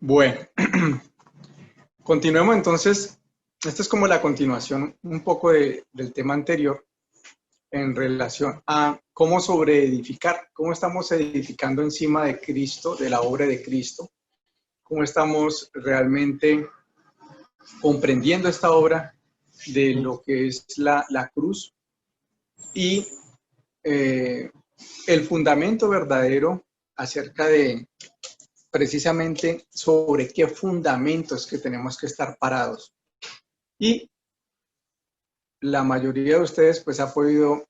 Bueno, continuemos entonces. Esta es como la continuación un poco del tema anterior en relación a cómo sobreedificar, cómo estamos edificando encima de Cristo, de la obra de Cristo, cómo estamos realmente comprendiendo esta obra de lo que es la cruz y el fundamento verdadero acerca de precisamente sobre qué fundamentos que tenemos que estar parados. Y la mayoría de ustedes pues ha podido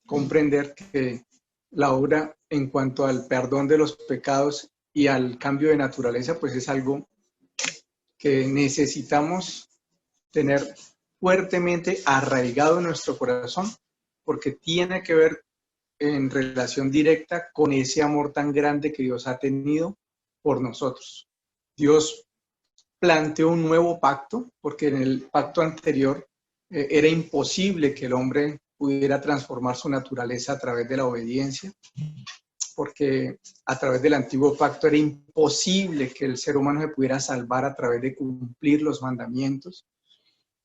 comprender que la obra en cuanto al perdón de los pecados y al cambio de naturaleza pues es algo que necesitamos tener fuertemente arraigado en nuestro corazón porque tiene que ver en relación directa con ese amor tan grande que Dios ha tenido por nosotros. Dios planteó un nuevo pacto, porque en el pacto anterior era imposible que el hombre pudiera transformar su naturaleza a través de la obediencia, porque a través del antiguo pacto era imposible que el ser humano se pudiera salvar a través de cumplir los mandamientos,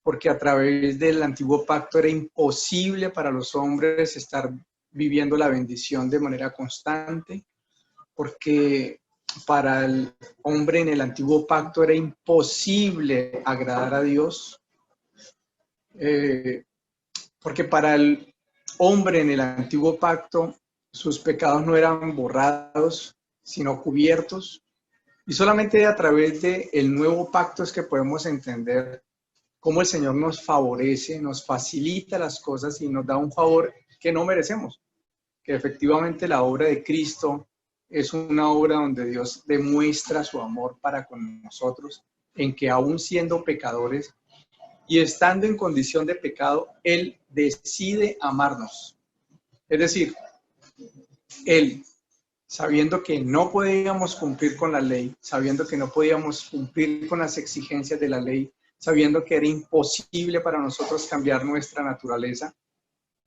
porque a través del antiguo pacto era imposible para los hombres estar viviendo la bendición de manera constante, porque para el hombre en el antiguo pacto era imposible agradar a Dios, porque para el hombre en el antiguo pacto sus pecados no eran borrados, sino cubiertos, y solamente a través del nuevo pacto es que podemos entender cómo el Señor nos favorece, nos facilita las cosas y nos da un favor que no merecemos, que efectivamente la obra de Cristo es una obra donde Dios demuestra su amor para con nosotros, en que aún siendo pecadores y estando en condición de pecado, Él decide amarnos. Es decir, Él, sabiendo que no podíamos cumplir con la ley, sabiendo que no podíamos cumplir con las exigencias de la ley, sabiendo que era imposible para nosotros cambiar nuestra naturaleza,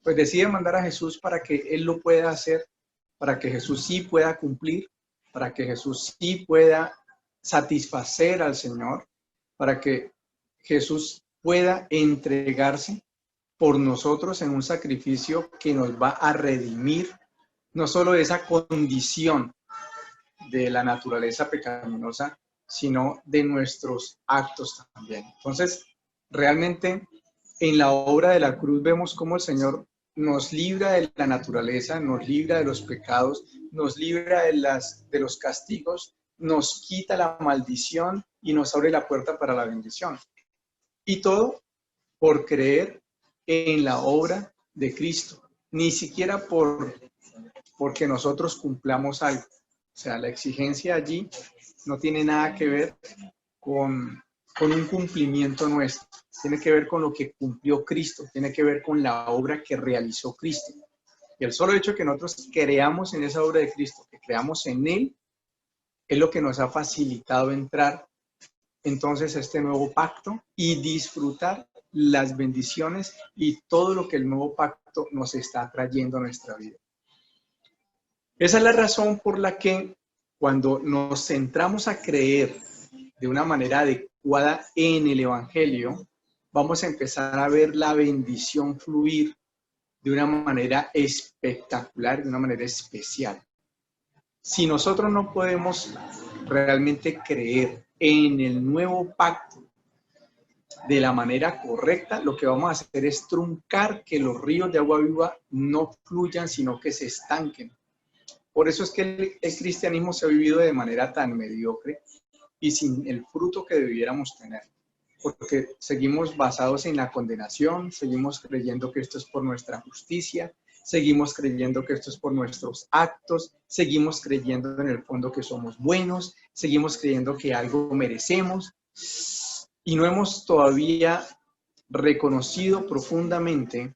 pues decide mandar a Jesús para que Él lo pueda hacer, para que Jesús sí pueda cumplir, para que Jesús sí pueda satisfacer al Señor, para que Jesús pueda entregarse por nosotros en un sacrificio que nos va a redimir, no solo de esa condición de la naturaleza pecaminosa, sino de nuestros actos también. Entonces, realmente en la obra de la cruz vemos cómo el Señor nos libra de la naturaleza, nos libra de los pecados, nos libra de los castigos, nos quita la maldición y nos abre la puerta para la bendición. Y todo por creer en la obra de Cristo, ni siquiera porque nosotros cumplamos algo. O sea, la exigencia allí no tiene nada que ver con un cumplimiento nuestro, tiene que ver con lo que cumplió Cristo, tiene que ver con la obra que realizó Cristo. Y el solo hecho de que nosotros creamos en esa obra de Cristo, que creamos en Él, es lo que nos ha facilitado entrar entonces a este nuevo pacto y disfrutar las bendiciones y todo lo que el nuevo pacto nos está trayendo a nuestra vida. Esa es la razón por la que cuando nos centramos a creer de una manera adecuada en el Evangelio, vamos a empezar a ver la bendición fluir de una manera espectacular, de una manera especial. Si nosotros no podemos realmente creer en el nuevo pacto de la manera correcta, lo que vamos a hacer es truncar que los ríos de agua viva no fluyan, sino que se estanquen. Por eso es que el cristianismo se ha vivido de manera tan mediocre y sin el fruto que debiéramos tener. Porque seguimos basados en la condenación, seguimos creyendo que esto es por nuestra justicia, seguimos creyendo que esto es por nuestros actos, seguimos creyendo en el fondo que somos buenos, seguimos creyendo que algo merecemos y no hemos todavía reconocido profundamente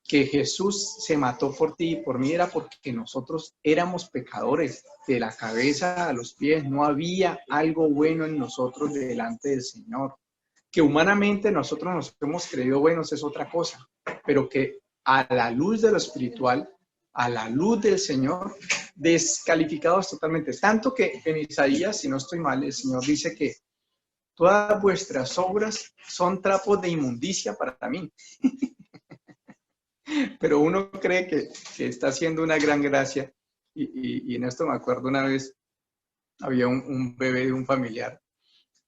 que Jesús se mató por ti y por mí era porque nosotros éramos pecadores, de la cabeza a los pies, no había algo bueno en nosotros delante del Señor. Que humanamente nosotros nos hemos creído buenos es otra cosa, pero que a la luz de lo espiritual a la luz del Señor, descalificados totalmente. Tanto que en Isaías, si no estoy mal, el Señor dice que todas vuestras obras son trapos de inmundicia para mí. Pero uno cree que está haciendo una gran gracia. Y en esto me acuerdo una vez, había un bebé de un familiar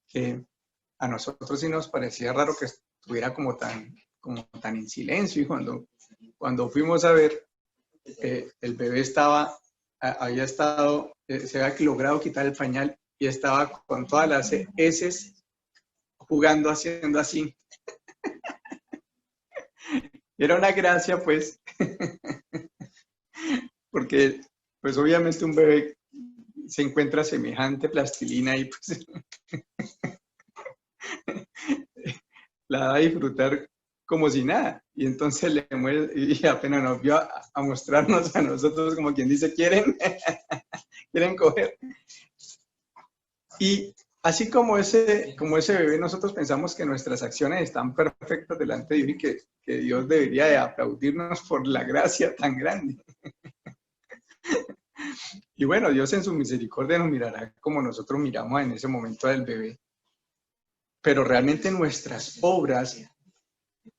que a nosotros sí nos parecía raro que estuviera como tan en silencio. Y cuando fuimos a ver, el bebé había estado, se había logrado quitar el pañal y estaba con todas las heces jugando, haciendo así. Era una gracia, pues, porque pues obviamente un bebé se encuentra semejante plastilina y pues la da a disfrutar como si nada. Y entonces le muere y apenas nos vio a mostrarnos a nosotros como quien dice, ¿quieren? ¿Quieren coger? Y así como ese bebé, nosotros pensamos que nuestras acciones están perfectas delante de Dios y que Dios debería de aplaudirnos por la gracia tan grande. Y bueno, Dios en su misericordia nos mirará como nosotros miramos en ese momento del bebé. Pero realmente nuestras obras,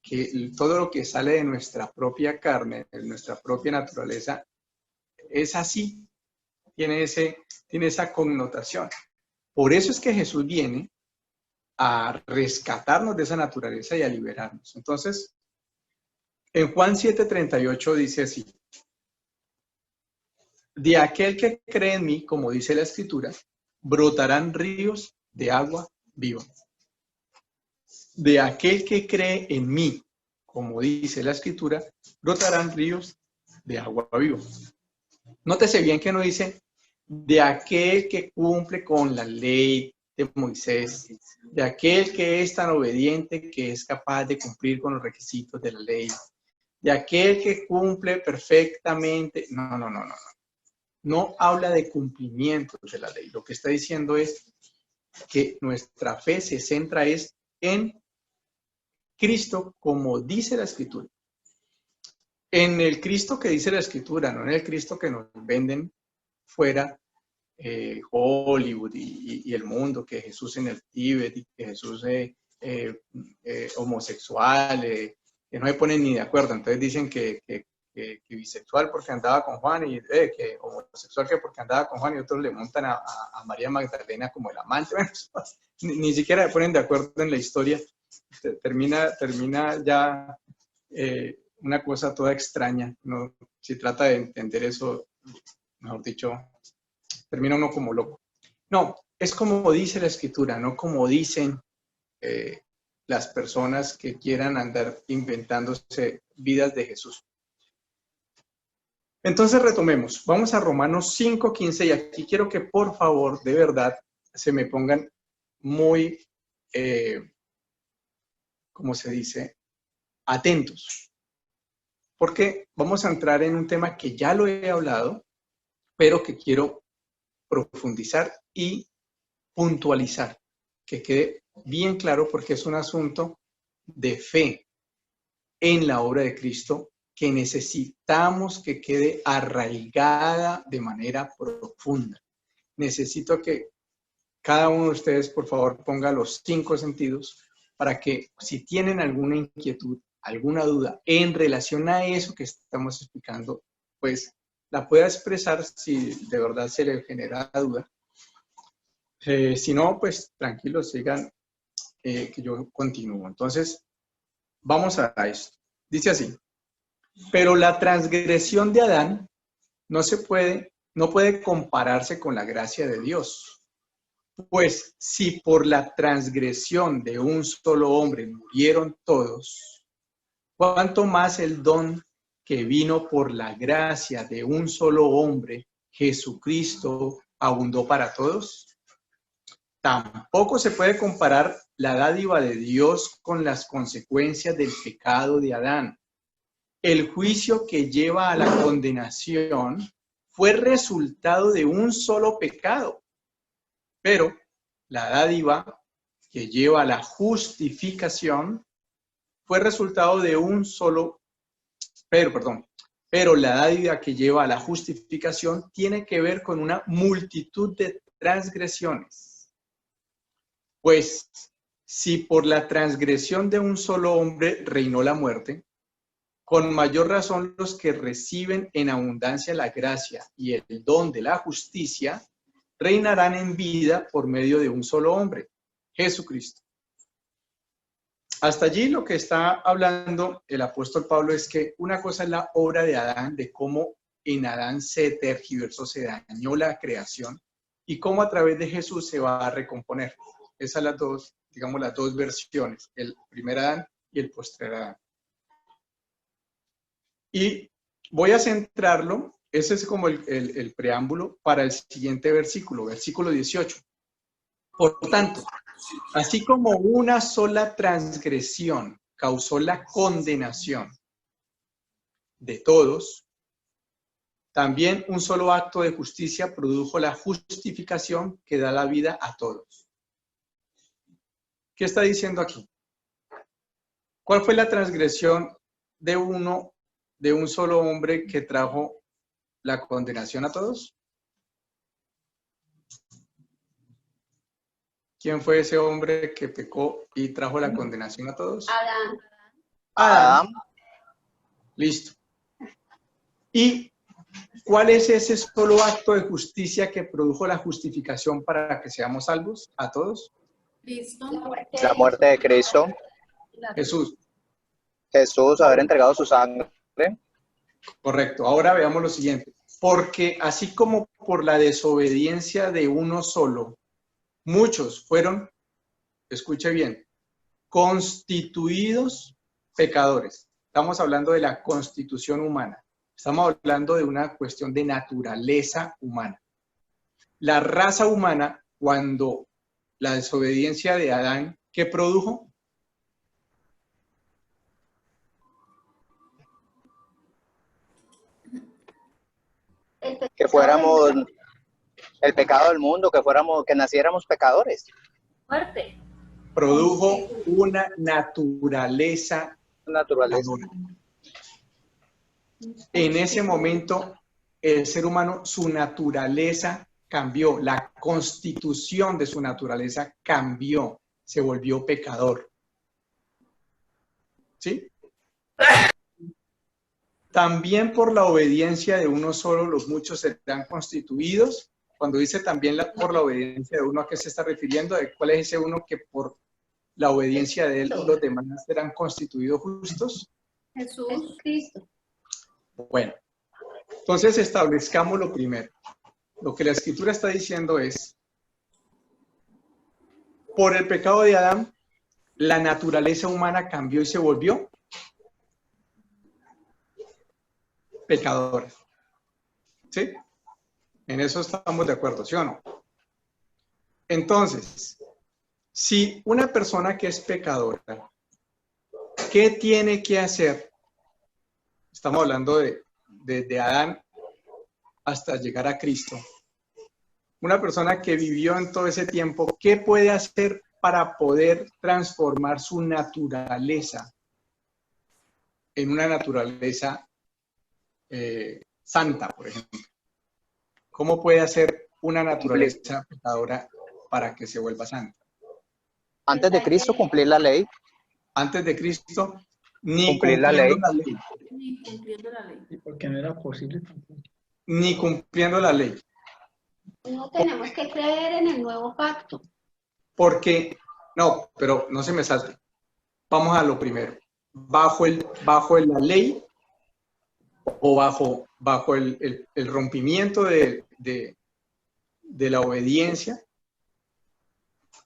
que todo lo que sale de nuestra propia carne, de nuestra propia naturaleza, es así, tiene esa connotación. Por eso es que Jesús viene a rescatarnos de esa naturaleza y a liberarnos. Entonces, en Juan 7:38 dice así: de aquel que cree en mí, como dice la Escritura, brotarán ríos de agua viva. De aquel que cree en mí, como dice la Escritura, brotarán ríos de agua viva. Nótese bien que no dice de aquel que cumple con la ley de Moisés, de aquel que es tan obediente que es capaz de cumplir con los requisitos de la ley, de aquel que cumple perfectamente. No. No habla de cumplimiento de la ley. Lo que está diciendo es que nuestra fe se centra en Cristo, como dice la Escritura. En el Cristo que dice la Escritura, no en el Cristo que nos venden fuera, Hollywood y el mundo, que Jesús en el Tíbet y que Jesús homosexual, que no se ponen ni de acuerdo. Entonces dicen que bisexual porque andaba con Juan y que homosexual que porque andaba con Juan, y otros le montan a María Magdalena como el amante. Bueno, ni siquiera se ponen de acuerdo en la historia. Termina ya una cosa toda extraña, ¿no? Si trata de entender eso, mejor dicho, termina uno como loco. No, es como dice la Escritura, no como dicen las personas que quieran andar inventándose vidas de Jesús. Entonces retomemos. Vamos a Romanos 5:15 y aquí quiero que por favor, de verdad, se me pongan muy, ¿cómo se dice? Atentos. Porque vamos a entrar en un tema que ya lo he hablado, pero que quiero profundizar y puntualizar, que quede bien claro porque es un asunto de fe en la obra de Cristo que necesitamos que quede arraigada de manera profunda. Necesito que cada uno de ustedes, por favor, ponga los 5 sentidos para que si tienen alguna inquietud, alguna duda en relación a eso que estamos explicando, pues la pueda expresar si de verdad se le genera duda. Si no, pues tranquilos, sigan, que yo continúo. Entonces, vamos a esto. Dice así: pero la transgresión de Adán no puede compararse con la gracia de Dios. Pues si por la transgresión de un solo hombre murieron todos, ¿cuánto más el don que vino por la gracia de un solo hombre, Jesucristo, abundó para todos? Tampoco se puede comparar la dádiva de Dios con las consecuencias del pecado de Adán. El juicio que lleva a la condenación fue resultado de un solo pecado, pero la dádiva que lleva a la justificación fue resultado de un solo, Pero la dádiva que lleva a la justificación tiene que ver con una multitud de transgresiones. Pues, si por la transgresión de un solo hombre reinó la muerte, con mayor razón los que reciben en abundancia la gracia y el don de la justicia reinarán en vida por medio de un solo hombre, Jesucristo. Hasta allí lo que está hablando el apóstol Pablo es que una cosa es la obra de Adán, de cómo en Adán se tergiversó, se dañó la creación, y cómo a través de Jesús se va a recomponer. Esas son las dos, digamos, las dos versiones, el primer Adán y el postrer Adán. Y voy a centrarlo, ese es como el preámbulo para el siguiente versículo, versículo 18. Por tanto, así como una sola transgresión causó la condenación de todos, también un solo acto de justicia produjo la justificación que da la vida a todos. ¿Qué está diciendo aquí? ¿Cuál fue la transgresión de un solo hombre que trajo la condenación a todos? ¿Quién fue ese hombre que pecó y trajo la condenación a todos? Adán. Adán. Listo. ¿Y cuál es ese solo acto de justicia que produjo la justificación para que seamos salvos a todos? Cristo. La muerte de Cristo. Jesús. Jesús, haber entregado su sangre. Correcto. Ahora veamos lo siguiente. Porque así como por la desobediencia de uno solo, muchos fueron, escuche bien, constituidos pecadores. Estamos hablando de la constitución humana. Estamos hablando de una cuestión de naturaleza humana. La raza humana, cuando la desobediencia de Adán, ¿qué produjo? Que fuéramos el pecado del mundo, que naciéramos pecadores. Muerte. Produjo una naturaleza Naturaleza. En ese momento, el ser humano, su naturaleza cambió, la constitución de su naturaleza cambió, se volvió pecador. ¿Sí? También por la obediencia de uno solo, los muchos serán constituidos. Cuando dice también por la obediencia de uno, ¿a qué se está refiriendo? ¿Cuál es ese uno que por la obediencia de él los demás serán constituidos justos? Jesús. Cristo. Bueno, entonces establezcamos lo primero. Lo que la Escritura está diciendo es, por el pecado de Adán, la naturaleza humana cambió y se volvió pecadora. ¿Sí? En eso estamos de acuerdo, ¿sí o no? Entonces, si una persona que es pecadora, ¿qué tiene que hacer? Estamos hablando de Adán hasta llegar a Cristo. Una persona que vivió en todo ese tiempo, ¿qué puede hacer para poder transformar su naturaleza en una naturaleza santa, por ejemplo? ¿Cómo puede hacer una naturaleza pecadora para que se vuelva santa? Antes de Cristo, cumplir la ley. Antes de Cristo, ni Cumplir la cumpliendo ley. la ley. Ni cumpliendo la ley. Porque no era posible. Ni cumpliendo la ley. No tenemos que creer en el nuevo pacto. Porque, no, pero no se me salte. Vamos a lo primero. Bajo la ley o bajo el rompimiento de la obediencia,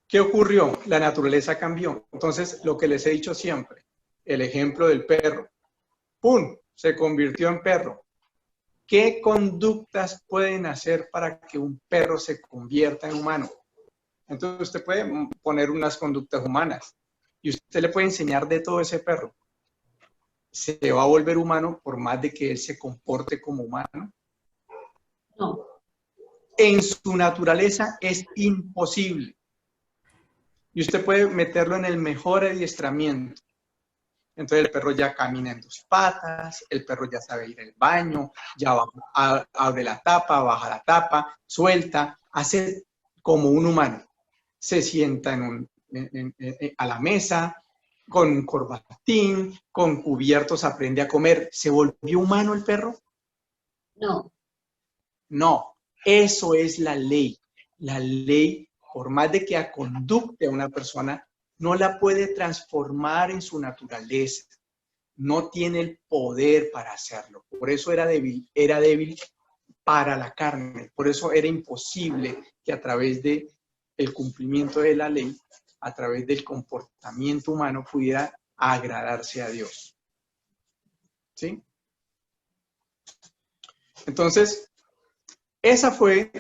¿qué ocurrió? La naturaleza cambió. Entonces, lo que les he dicho siempre, el ejemplo del perro, ¡pum!, se convirtió en perro. ¿Qué conductas pueden hacer para que un perro se convierta en humano? Entonces, usted puede poner unas conductas humanas y usted le puede enseñar de todo ese perro. ¿Se va a volver humano por más de que él se comporte como humano? No. En su naturaleza es imposible. Y usted puede meterlo en el mejor adiestramiento, Entonces el perro ya camina en dos patas, el perro ya sabe ir al baño, ya abre la tapa, baja la tapa, suelta, hace como un humano. Se sienta a la mesa, con un corbatín, con cubiertos, aprende a comer. ¿Se volvió humano el perro? No. No, eso es la ley. La ley, por más de que aconducte a una persona, no la puede transformar en su naturaleza. No tiene el poder para hacerlo. Por eso era débil para la carne. Por eso era imposible que a través de el cumplimiento de la ley, a través del comportamiento humano, pudiera agradarse a Dios. ¿Sí? Entonces, esa fue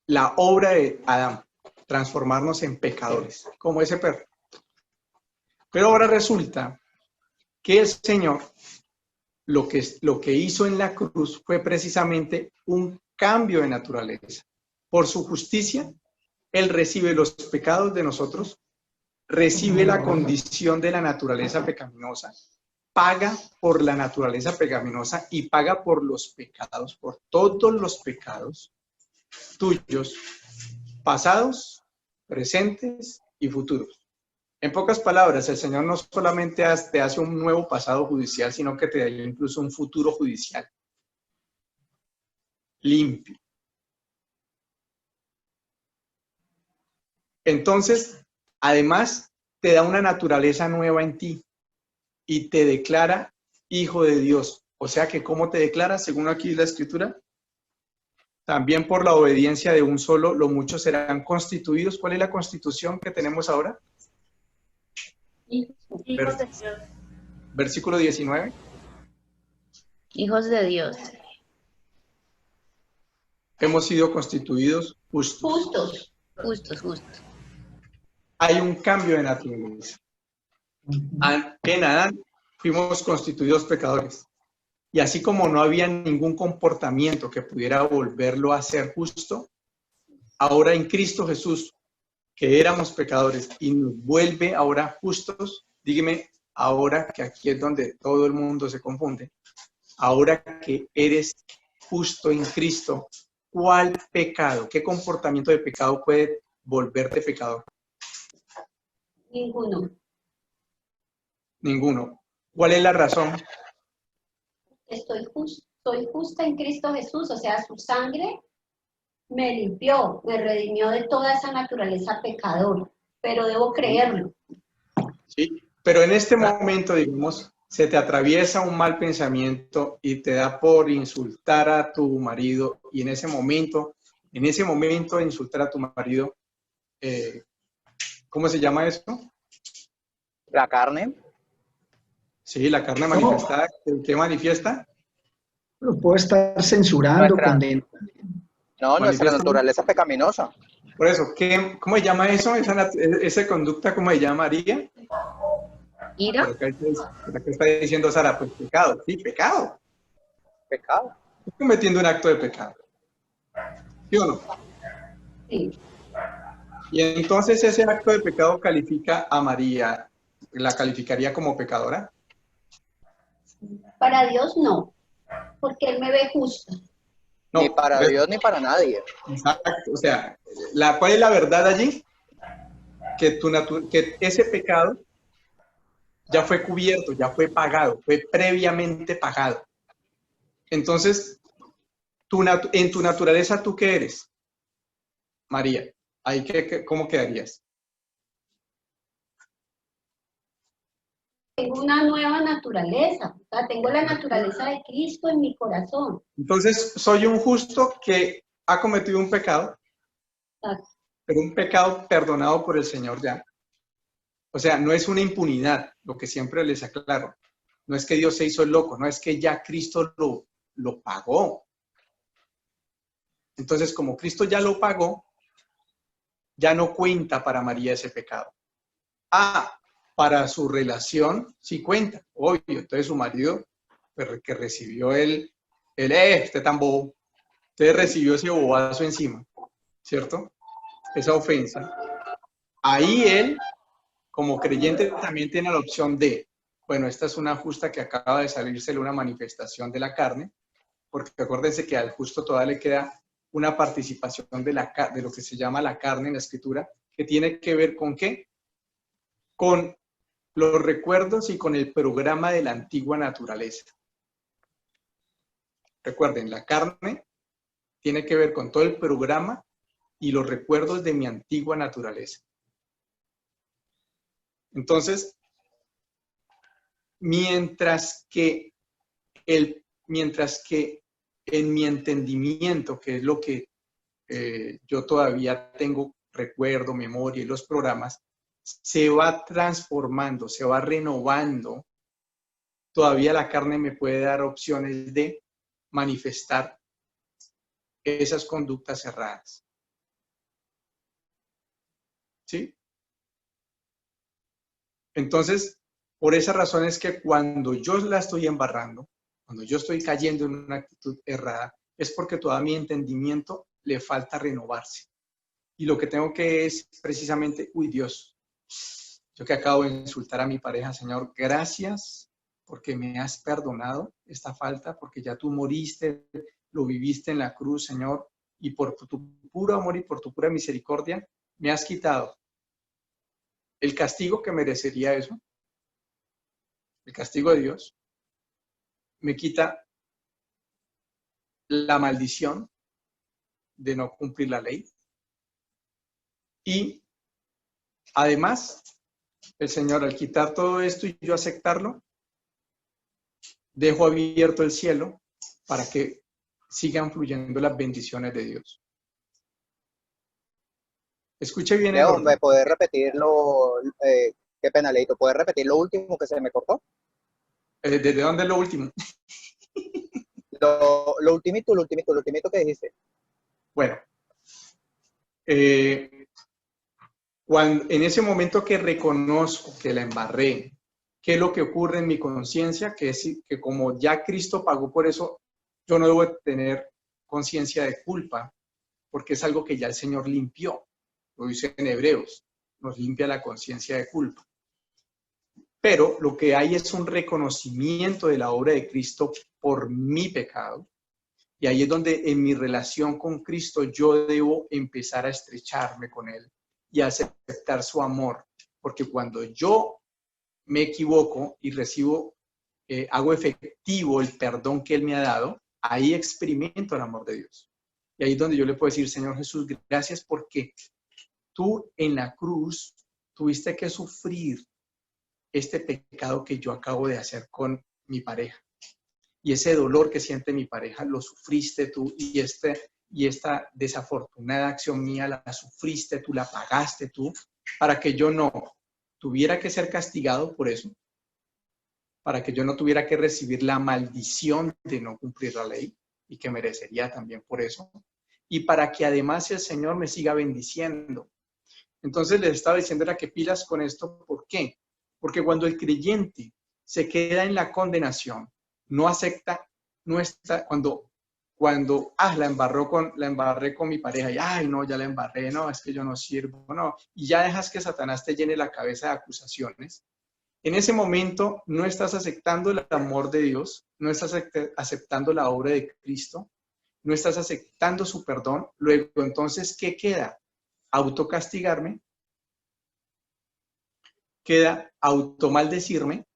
la obra de Adán, transformarnos en pecadores, como ese perro. Pero ahora resulta que el Señor lo que hizo en la cruz fue precisamente un cambio de naturaleza. Por su justicia, Él recibe los pecados de nosotros, recibe la condición de la naturaleza pecaminosa, paga por la naturaleza pecaminosa y paga por los pecados, por todos los pecados tuyos, pasados, presentes y futuros. En pocas palabras, el Señor no solamente te hace un nuevo pasado judicial, sino que te da incluso un futuro judicial limpio. Entonces, además, te da una naturaleza nueva en ti y te declara hijo de Dios. O sea que, ¿cómo te declara? Según aquí la Escritura, también por la obediencia de un solo, los muchos serán constituidos. ¿Cuál es la constitución que tenemos ahora? Hijos de Dios. Versículo 19. Hijos de Dios. Hemos sido constituidos justos. Justos. Hay un cambio de naturaleza. En Adán fuimos constituidos pecadores. Y así como no había ningún comportamiento que pudiera volverlo a ser justo, ahora en Cristo Jesús, que éramos pecadores y nos vuelve ahora justos, dígame, ahora que aquí es donde todo el mundo se confunde, ahora que eres justo en Cristo, ¿cuál pecado, qué comportamiento de pecado puede volverte pecador? Ninguno. Ninguno. ¿Cuál es la razón? Soy justa en Cristo Jesús, o sea, su sangre me limpió, me redimió de toda esa naturaleza pecadora, pero debo creerlo. Sí, pero en este momento, digamos, se te atraviesa un mal pensamiento y te da por insultar a tu marido, y en ese momento de insultar a tu marido, ¿cómo se llama eso? La carne. Sí, la carne manifestada. ¿Qué manifiesta? Lo puedo estar censurando, condenando. No, nuestra naturaleza pecaminosa. Por eso, ¿cómo se llama eso? Esa conducta, ¿cómo se llamaría? Ira. Por acá está diciendo Sara, pues pecado. Sí, pecado. Pecado. Estoy cometiendo un acto de pecado. ¿Sí o no? Sí. Y entonces ese acto de pecado califica a María, ¿la calificaría como pecadora? Para Dios no, porque Él me ve justa. No, ni para Dios ni para nadie. Exacto, o sea, ¿cuál es la verdad allí? Que ese pecado ya fue cubierto, ya fue pagado, fue previamente pagado. Entonces, en tu naturaleza, ¿tú qué eres? María, ¿ahí cómo quedarías? Tengo una nueva naturaleza, o sea, tengo la naturaleza de Cristo en mi corazón. Entonces, soy un justo que ha cometido un pecado, pero un pecado perdonado por el Señor ya. O sea, no es una impunidad, lo que siempre les aclaro. No es que Dios se hizo el loco, no es que ya Cristo lo pagó. Entonces, como Cristo ya lo pagó, ya no cuenta para María ese pecado. Para su relación sí cuenta, obvio. Entonces su marido, pues, que recibió este tan bobo, entonces recibió ese bobazo encima, ¿cierto? Esa ofensa. Ahí él, como creyente, también tiene la opción de bueno, esta es una justa que acaba de salírsele una manifestación de la carne, porque acuérdense que al justo todavía le queda una participación de lo que se llama la carne en la Escritura, que tiene que ver con ¿qué? Con los recuerdos y con el programa de la antigua naturaleza. Recuerden, la carne tiene que ver con todo el programa y los recuerdos de mi antigua naturaleza. Entonces, mientras que en mi entendimiento, que es lo que yo todavía tengo recuerdo, memoria y los programas, se va transformando, se va renovando, todavía la carne me puede dar opciones de manifestar esas conductas erradas. ¿Sí? Entonces, por esa razón es que cuando yo la estoy embarrando, cuando yo estoy cayendo en una actitud errada, es porque todavía mi entendimiento le falta renovarse. Y lo que tengo que es precisamente, uy Dios, yo que acabo de insultar a mi pareja, Señor, gracias porque me has perdonado esta falta, porque ya tú moriste, lo viviste en la cruz, Señor, y por tu puro amor y por tu pura misericordia, me has quitado el castigo que merecería eso, el castigo de Dios, me quita la maldición de no cumplir la ley. Y además, el Señor, al quitar todo esto y yo aceptarlo, dejo abierto el cielo para que sigan fluyendo las bendiciones de Dios. Escuche bien el Leo, orden. ¿me puedes repetir qué pena, Leito, ¿puedes repetir lo último que se me cortó? ¿Desde dónde es lo último? Lo ultimito que dijiste. Bueno, en ese momento que reconozco que la embarré, ¿qué es lo que ocurre en mi conciencia? Que es que como ya Cristo pagó por eso, yo no debo tener conciencia de culpa, porque es algo que ya el Señor limpió. Lo dice en Hebreos, nos limpia la conciencia de culpa. Pero lo que hay es un reconocimiento de la obra de Cristo por mi pecado. Y ahí es donde en mi relación con Cristo yo debo empezar a estrecharme con Él y a aceptar su amor. Porque cuando yo me equivoco y hago efectivo el perdón que Él me ha dado, ahí experimento el amor de Dios. Y ahí es donde yo le puedo decir, Señor Jesús, gracias porque tú en la cruz tuviste que sufrir este pecado que yo acabo de hacer con mi pareja. Y ese dolor que siente mi pareja lo sufriste tú y esta desafortunada acción mía la sufriste tú, la pagaste tú, para que yo no tuviera que ser castigado por eso, para que yo no tuviera que recibir la maldición de no cumplir la ley y que merecería también por eso, y para que además el Señor me siga bendiciendo. Entonces les estaba diciendo era que pilas con esto. ¿Por qué? Porque cuando el creyente se queda en la condenación, no acepta, no está, cuando la embarré con mi pareja y ay no, ya la embarré, no, es que yo no sirvo, no, y ya dejas que Satanás te llene la cabeza de acusaciones. En ese momento no estás aceptando el amor de Dios, no estás aceptando la obra de Cristo, no estás aceptando su perdón. Luego, entonces, ¿qué queda? Autocastigarme, queda automaldecirme,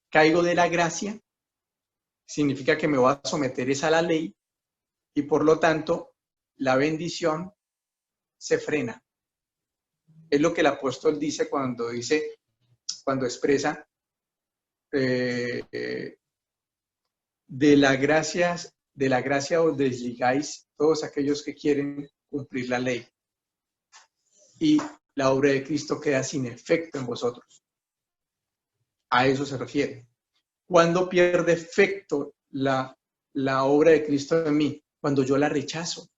caigo de la gracia, significa que me voy a someter a la ley y por lo tanto la bendición se frena. Es lo que el apóstol dice cuando expresa de la gracia os desligáis todos aquellos que quieren cumplir la ley y la obra de Cristo queda sin efecto en vosotros. A eso se refiere. ¿Cuándo pierde efecto la obra de Cristo en mí? Cuando yo la rechazo.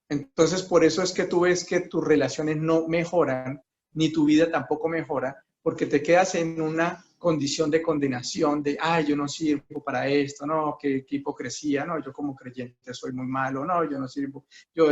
Entonces, por eso es que tú ves que tus relaciones no mejoran, ni tu vida tampoco mejora, porque te quedas en una condición de condenación, de, ay, yo no sirvo para esto, no, qué hipocresía, no, yo como creyente soy muy malo, no, yo no sirvo, yo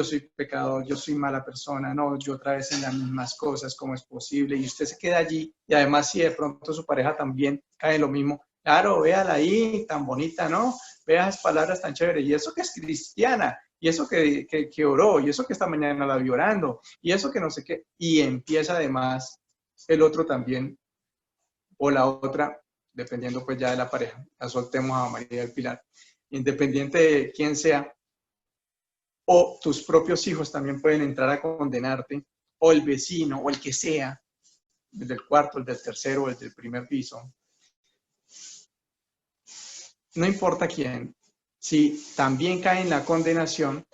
soy pecador, yo soy mala persona, no, yo otra vez en las mismas cosas, ¿cómo es posible? Y usted se queda allí, y además si de pronto su pareja también cae en lo mismo, claro, véala ahí, tan bonita, ¿no? Vea esas palabras tan chéveres, y eso que es cristiana, y eso que oró, y eso que esta mañana la vi orando, y eso que no sé qué, y empieza además el otro también, o la otra, dependiendo pues ya de la pareja, la soltemos a María del Pilar, independiente de quién sea, o tus propios hijos también pueden entrar a condenarte, o el vecino, o el que sea, el del cuarto, el del tercero, o el del primer piso. No importa quién, si también cae en la condenación,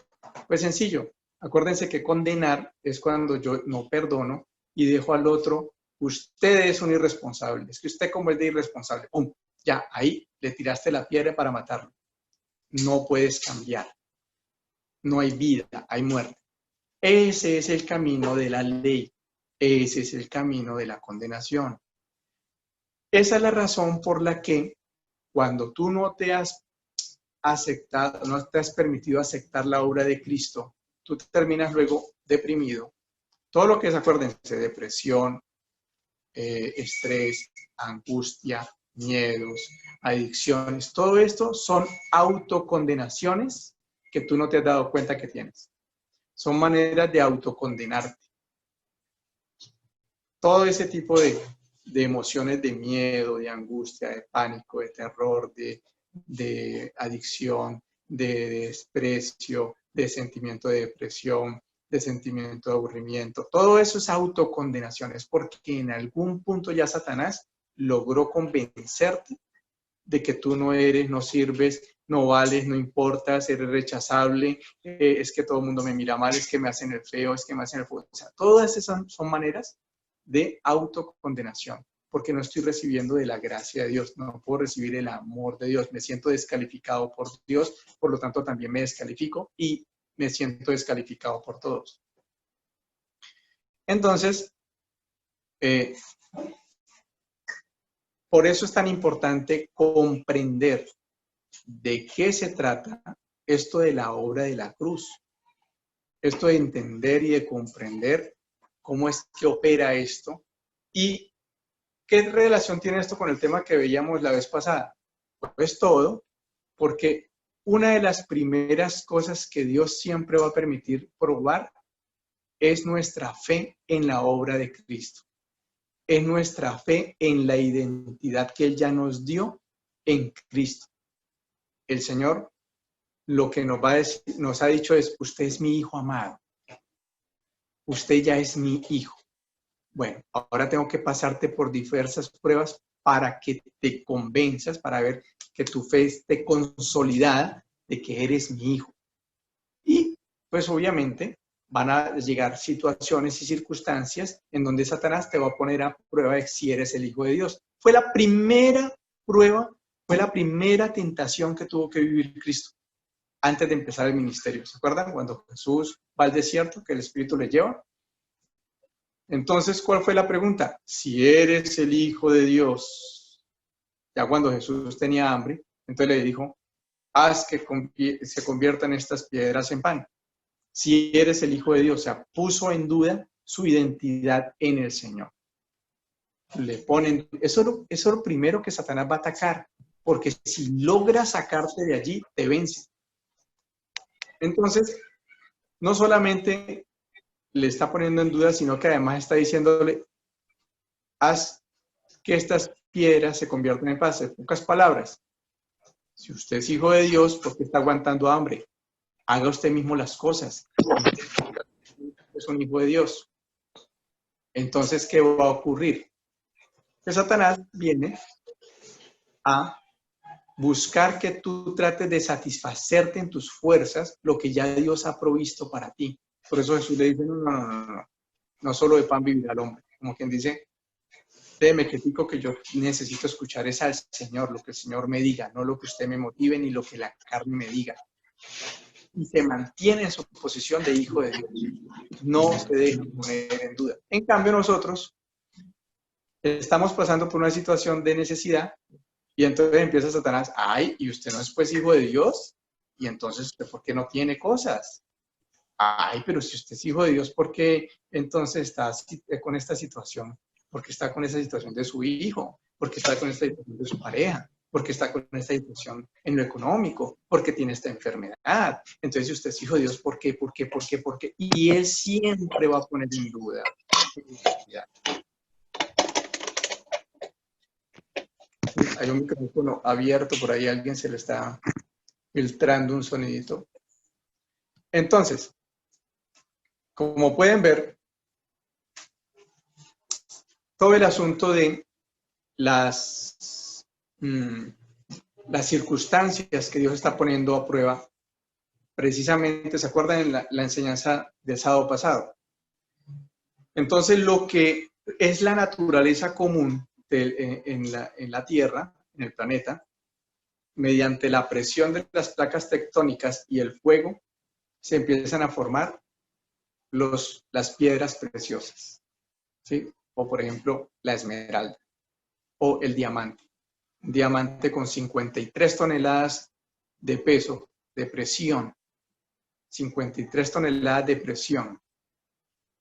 pues sencillo, acuérdense que condenar es cuando yo no perdono y dejo al otro, usted es un irresponsable, es que usted como es de irresponsable, ¡pum! Ya, ahí le tiraste la piedra para matarlo. No puedes cambiar, no hay vida, hay muerte. Ese es el camino de la ley, ese es el camino de la condenación. Esa es la razón por la que cuando tú no te has aceptado, no te has permitido aceptar la obra de Cristo, tú terminas luego deprimido. Todo lo que es, acuérdense, depresión, estrés, angustia, miedos, adicciones, todo esto son autocondenaciones que tú no te has dado cuenta que tienes. Son maneras de autocondenarte. Todo ese tipo de emociones de miedo, de angustia, de pánico, de terror, de adicción, de desprecio, de sentimiento de depresión, de sentimiento de aburrimiento. Todo eso es autocondenación, es porque en algún punto ya Satanás logró convencerte de que tú no eres, no sirves, no vales, no importas, eres rechazable, es que todo el mundo me mira mal, es que me hacen el feo, es que me hacen el feo. O sea, todas esas son maneras de autocondenación, porque no estoy recibiendo de la gracia de Dios, no puedo recibir el amor de Dios, me siento descalificado por Dios, por lo tanto también me descalifico y me siento descalificado por todos. Entonces, por eso es tan importante comprender de qué se trata esto de la obra de la cruz, esto de entender y de comprender cómo es que opera esto y qué relación tiene esto con el tema que veíamos la vez pasada. Pues todo, porque una de las primeras cosas que Dios siempre va a permitir probar es nuestra fe en la obra de Cristo. Es nuestra fe en la identidad que Él ya nos dio en Cristo. El Señor lo que nos ha dicho es, usted es mi hijo amado. Usted ya es mi hijo. Bueno, ahora tengo que pasarte por diversas pruebas para que te convenzas, para ver que tu fe esté consolidada de que eres mi hijo. Y pues obviamente van a llegar situaciones y circunstancias en donde Satanás te va a poner a prueba de si eres el hijo de Dios. Fue la primera prueba, fue la primera tentación que tuvo que vivir Cristo antes de empezar el ministerio. ¿Se acuerdan? Cuando Jesús va al desierto, que el Espíritu le lleva. Entonces, ¿cuál fue la pregunta? Si eres el Hijo de Dios. Ya cuando Jesús tenía hambre, entonces le dijo, haz que se conviertan estas piedras en pan. Si eres el Hijo de Dios, o sea, puso en duda su identidad en el Señor. Le ponen, eso es lo primero que Satanás va a atacar, porque si logra sacarte de allí, te vence. Entonces, no solamente le está poniendo en duda, sino que además está diciéndole, haz que estas piedras se conviertan en pan. En pocas palabras, si usted es hijo de Dios, ¿por qué está aguantando hambre? Haga usted mismo las cosas. Es un hijo de Dios. Entonces, ¿qué va a ocurrir? Que Satanás viene a buscar que tú trates de satisfacerte en tus fuerzas lo que ya Dios ha provisto para ti. Por eso Jesús le dice, no solo de pan vivirá el hombre. Como quien dice, déjeme que digo que yo necesito escuchar es al Señor, lo que el Señor me diga, no lo que usted me motive ni lo que la carne me diga. Y se mantiene en su posición de hijo de Dios. No se deja poner en duda. En cambio nosotros estamos pasando por una situación de necesidad y entonces empieza Satanás, ay, ¿y usted no es pues hijo de Dios? Y entonces, ¿usted por qué no tiene cosas? Ay, pero si usted es hijo de Dios, ¿por qué entonces está con esta situación? ¿Por qué está con esa situación de su hijo? ¿Por qué está con esta situación de su pareja? ¿Por qué está con esta situación en lo económico? ¿Por qué tiene esta enfermedad? Entonces, si usted es hijo de Dios, ¿por qué? ¿Por qué? ¿Por qué? ¿Por qué? Y él siempre va a poner en duda. Hay un micrófono abierto, por ahí a alguien se le está filtrando un sonidito. Entonces, como pueden ver, todo el asunto de las circunstancias que Dios está poniendo a prueba, precisamente, ¿se acuerdan en la enseñanza del sábado pasado? Entonces, lo que es la naturaleza común en la Tierra, en el planeta, mediante la presión de las placas tectónicas y el fuego, se empiezan a formar las piedras preciosas, ¿sí? O, por ejemplo, la esmeralda o el diamante. Un diamante con 53 toneladas de peso, de presión, 53 toneladas de presión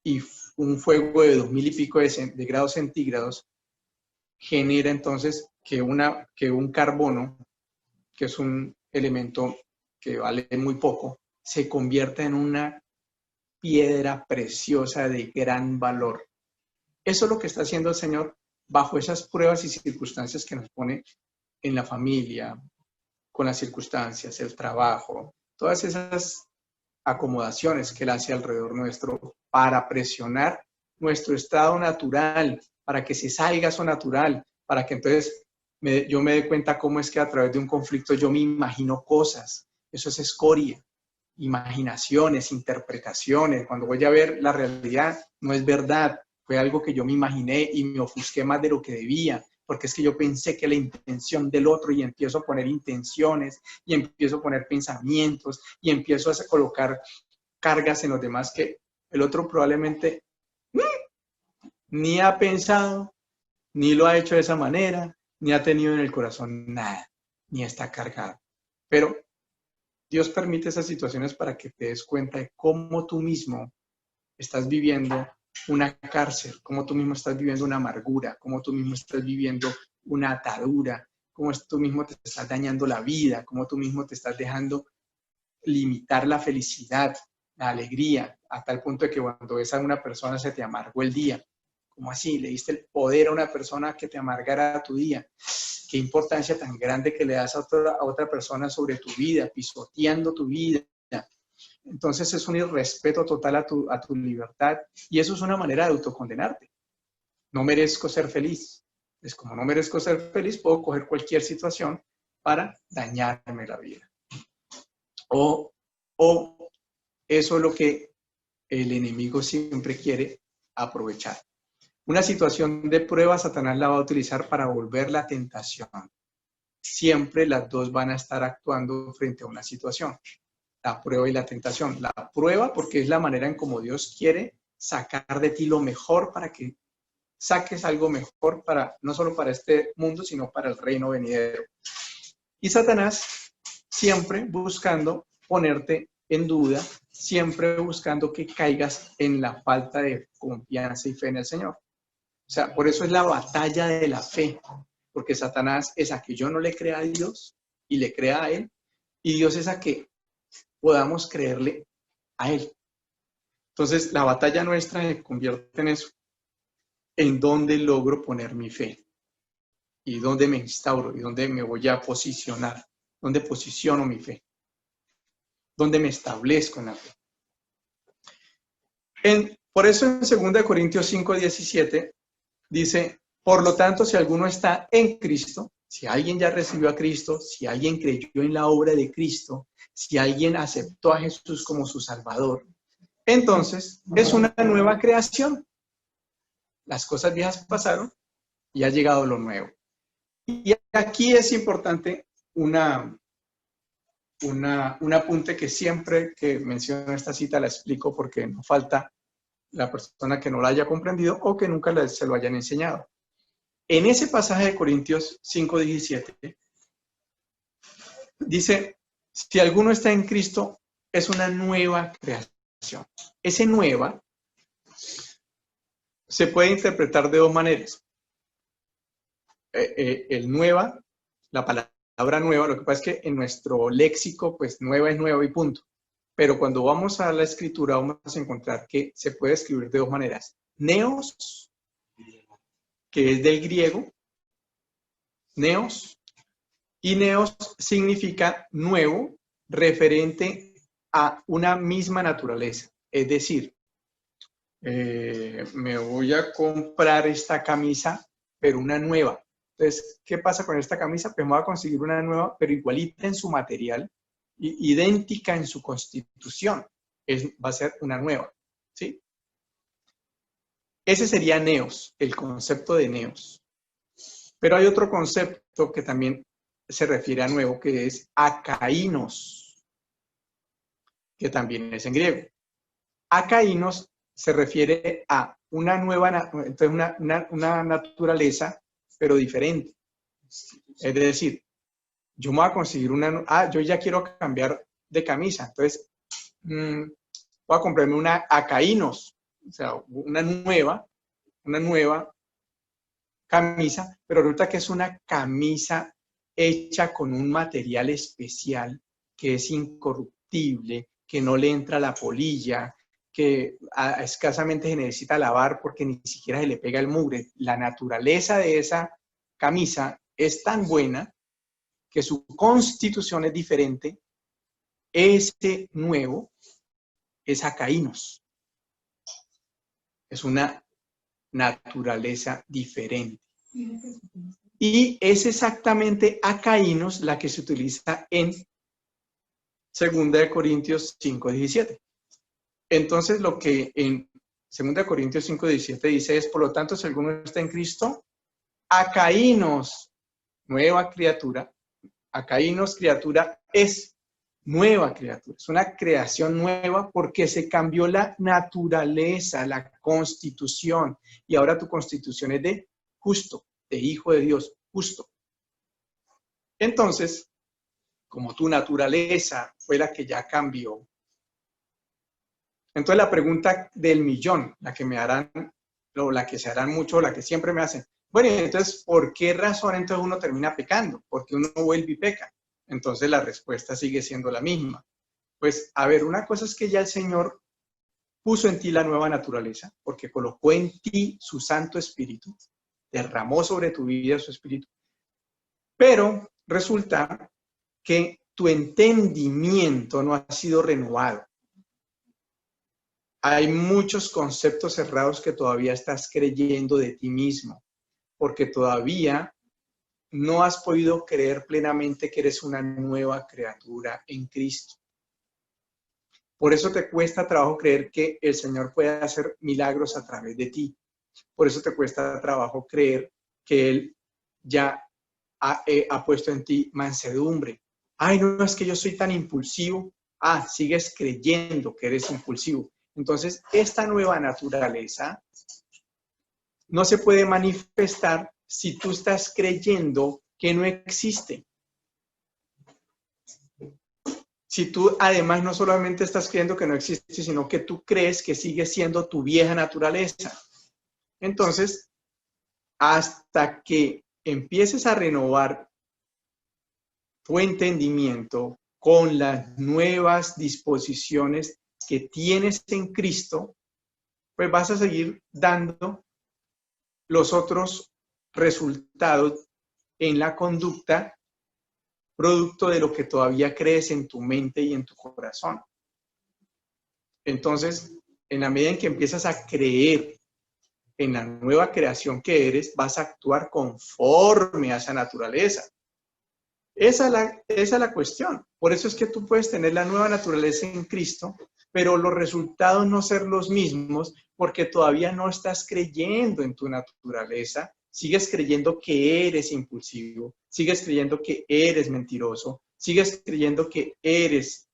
y un fuego de 2000 y pico de grados centígrados genera entonces que un carbono, que es un elemento que vale muy poco, se convierta en una piedra preciosa de gran valor. Eso es lo que está haciendo el Señor bajo esas pruebas y circunstancias que nos pone en la familia, con las circunstancias, el trabajo, todas esas acomodaciones que Él hace alrededor nuestro para presionar nuestro estado natural, para que se salga eso natural, para que entonces yo me dé cuenta cómo es que a través de un conflicto yo me imagino cosas. Eso es escoria, imaginaciones, interpretaciones. Cuando voy a ver la realidad, no es verdad. Fue algo que yo me imaginé y me ofusqué más de lo que debía, porque es que yo pensé que la intención del otro y empiezo a poner intenciones y empiezo a poner pensamientos y empiezo a colocar cargas en los demás que el otro probablemente ni ha pensado, ni lo ha hecho de esa manera, ni ha tenido en el corazón nada, ni está cargado. Pero Dios permite esas situaciones para que te des cuenta de cómo tú mismo estás viviendo una cárcel, cómo tú mismo estás viviendo una amargura, cómo tú mismo estás viviendo una atadura, cómo tú mismo te estás dañando la vida, cómo tú mismo te estás dejando limitar la felicidad, la alegría, a tal punto de que cuando ves a una persona se te amargó el día. ¿Cómo así? Le diste el poder a una persona que te amargara tu día. Qué importancia tan grande que le das a otra persona sobre tu vida, pisoteando tu vida. Entonces es un irrespeto total a tu libertad y eso es una manera de autocondenarte. No merezco ser feliz. Es como no merezco ser feliz, puedo coger cualquier situación para dañarme la vida. O eso es lo que el enemigo siempre quiere aprovechar. Una situación de prueba, Satanás la va a utilizar para volver la tentación. Siempre las dos van a estar actuando frente a una situación. La prueba y la tentación. La prueba porque es la manera en cómo Dios quiere sacar de ti lo mejor para que saques algo mejor para no solo para este mundo, sino para el reino venidero. Y Satanás siempre buscando ponerte en duda, siempre buscando que caigas en la falta de confianza y fe en el Señor. O sea, por eso es la batalla de la fe, porque Satanás es a que yo no le crea a Dios y le crea a Él, y Dios es a que podamos creerle a Él. Entonces, la batalla nuestra se convierte en eso, en dónde logro poner mi fe, y dónde me instauro, y dónde me voy a posicionar, dónde posiciono mi fe, dónde me establezco en la fe. Por eso en 2 Corintios 5:17 dice, por lo tanto, si alguno está en Cristo, si alguien ya recibió a Cristo, si alguien creyó en la obra de Cristo, si alguien aceptó a Jesús como su Salvador, entonces es una nueva creación. Las cosas viejas pasaron y ha llegado lo nuevo. Y aquí es importante un apunte que siempre que menciono esta cita la explico porque no falta la persona que no la haya comprendido o que nunca se lo hayan enseñado. En ese pasaje de Corintios 5:17, dice, si alguno está en Cristo, es una nueva creación. Ese nueva se puede interpretar de dos maneras. El nueva, la palabra nueva, lo que pasa es que en nuestro léxico, pues nueva es nueva y punto. Pero cuando vamos a la escritura, vamos a encontrar que se puede escribir de dos maneras. Neos, que es del griego, neos, y neos significa nuevo, referente a una misma naturaleza. Es decir, me voy a comprar esta camisa, pero una nueva. Entonces, ¿qué pasa con esta camisa? Pues me voy a conseguir una nueva, pero igualita en su material, idéntica en su constitución. Va a ser una nueva, ¿sí? Ese sería neos, el concepto de neos. Pero hay otro concepto que también se refiere a nuevo, que es akainos, que también es en griego. Akainos se refiere a una nueva, entonces una naturaleza, pero diferente. Es decir, yo me voy a conseguir yo ya quiero cambiar de camisa, entonces voy a comprarme una akainos, o sea, una nueva camisa, pero resulta que es una camisa hecha con un material especial que es incorruptible, que no le entra la polilla, que escasamente se necesita lavar porque ni siquiera se le pega el mugre. La naturaleza de esa camisa es tan buena que su constitución es diferente. Ese nuevo es akainos. Es una naturaleza diferente. Y es exactamente akainos la que se utiliza en 2 Corintios 5:17. Entonces, lo que en 2 Corintios 5:17 dice es, por lo tanto, si alguno está en Cristo, akainos, nueva criatura, akainos, criatura, es nueva criatura. Es una creación nueva porque se cambió la naturaleza, la constitución. Y ahora tu constitución es de justo, de hijo de Dios, justo. Entonces, como tu naturaleza fue la que ya cambió, entonces la pregunta del millón, la que me harán, o la que se harán mucho, la que siempre me hacen, bueno, entonces, ¿por qué razón entonces uno termina pecando? ¿Por qué uno vuelve y peca? Entonces la respuesta sigue siendo la misma. Pues, a ver, una cosa es que ya el Señor puso en ti la nueva naturaleza, porque colocó en ti su Santo Espíritu, derramó sobre tu vida su Espíritu, pero resulta que tu entendimiento no ha sido renovado. Hay muchos conceptos cerrados que todavía estás creyendo de ti mismo, porque todavía no has podido creer plenamente que eres una nueva criatura en Cristo. Por eso te cuesta trabajo creer que el Señor puede hacer milagros a través de ti. Por eso te cuesta trabajo creer que Él ya ha puesto en ti mansedumbre. Ay, no, es que yo soy tan impulsivo. Sigues creyendo que eres impulsivo. Entonces, esta nueva naturaleza no se puede manifestar si tú estás creyendo que no existe. Si tú además no solamente estás creyendo que no existe, sino que tú crees que sigue siendo tu vieja naturaleza. Entonces, hasta que empieces a renovar tu entendimiento con las nuevas disposiciones que tienes en Cristo, pues vas a seguir dando los otros resultados en la conducta, producto de lo que todavía crees en tu mente y en tu corazón. Entonces, en la medida en que empiezas a creer en la nueva creación que eres, vas a actuar conforme a esa naturaleza. Esa es la cuestión. Por eso es que tú puedes tener la nueva naturaleza en Cristo, pero los resultados no ser los mismos porque todavía no estás creyendo en tu naturaleza. Sigues creyendo que eres impulsivo, sigues creyendo que eres mentiroso, sigues creyendo que eres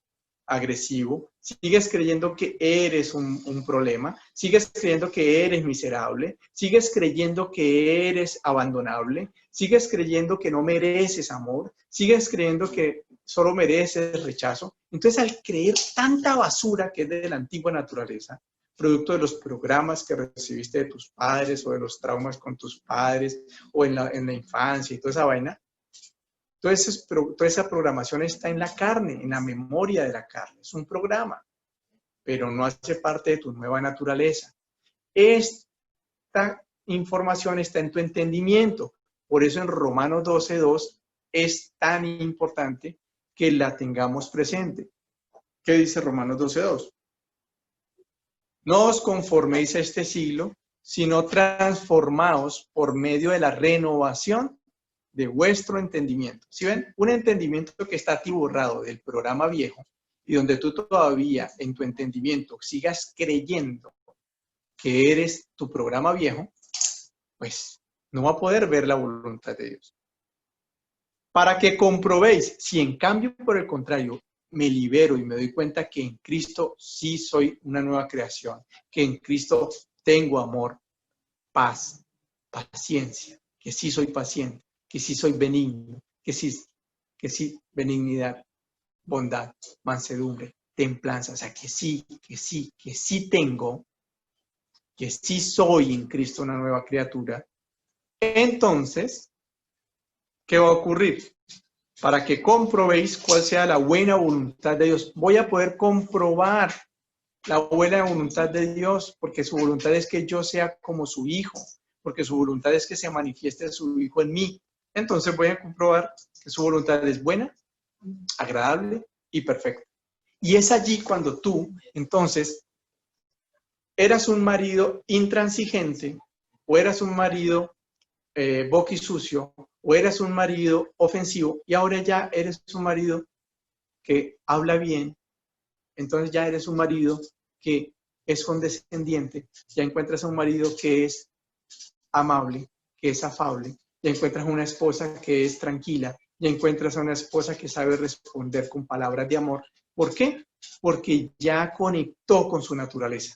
agresivo, sigues creyendo que eres un problema, sigues creyendo que eres miserable, sigues creyendo que eres abandonable, sigues creyendo que no mereces amor, sigues creyendo que solo mereces rechazo. Entonces, al creer tanta basura que es de la antigua naturaleza, producto de los programas que recibiste de tus padres o de los traumas con tus padres o en la infancia y toda esa vaina, toda esa programación está en la carne, en la memoria de la carne. Es un programa, pero no hace parte de tu nueva naturaleza. Esta información está en tu entendimiento. Por eso en Romanos 12:2 es tan importante que la tengamos presente. ¿Qué dice Romanos 12:2? No os conforméis a este siglo, sino transformaos por medio de la renovación de vuestro entendimiento. ¿Sí ven? Un entendimiento que está atiborrado del programa viejo y donde tú todavía en tu entendimiento sigas creyendo que eres tu programa viejo, pues no va a poder ver la voluntad de Dios. Para que comprobéis, si en cambio, por el contrario, me libero y me doy cuenta que en Cristo sí soy una nueva creación, que en Cristo tengo amor, paz, paciencia, que sí soy paciente, que sí soy benigno, que sí, benignidad, bondad, mansedumbre, templanza, o sea, que sí tengo, que sí soy en Cristo una nueva criatura. Entonces, ¿qué va a ocurrir? Para que comprobéis cuál sea la buena voluntad de Dios. Voy a poder comprobar la buena voluntad de Dios, porque su voluntad es que yo sea como su hijo, porque su voluntad es que se manifieste su hijo en mí. Entonces voy a comprobar que su voluntad es buena, agradable y perfecta. Y es allí cuando tú, entonces, eras un marido intransigente o eras un marido boquisucio o eras un marido ofensivo y ahora ya eres un marido que habla bien, entonces ya eres un marido que es condescendiente, ya encuentras a un marido que es amable, que es afable, ya encuentras a una esposa que es tranquila, ya encuentras a una esposa que sabe responder con palabras de amor. ¿Por qué? Porque ya conectó con su naturaleza.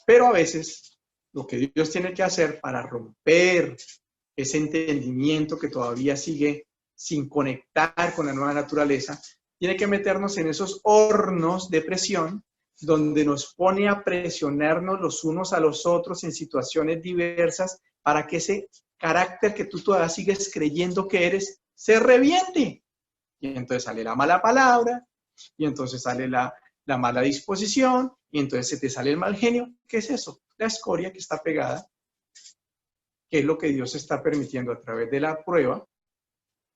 Pero a veces lo que Dios tiene que hacer para romper ese entendimiento que todavía sigue sin conectar con la nueva naturaleza, tiene que meternos en esos hornos de presión donde nos pone a presionarnos los unos a los otros en situaciones diversas para que ese carácter que tú todavía sigues creyendo que eres se reviente. Y entonces sale la mala palabra, y entonces sale la mala disposición, y entonces se te sale el mal genio. ¿Qué es eso? La escoria que está pegada, que es lo que Dios está permitiendo a través de la prueba,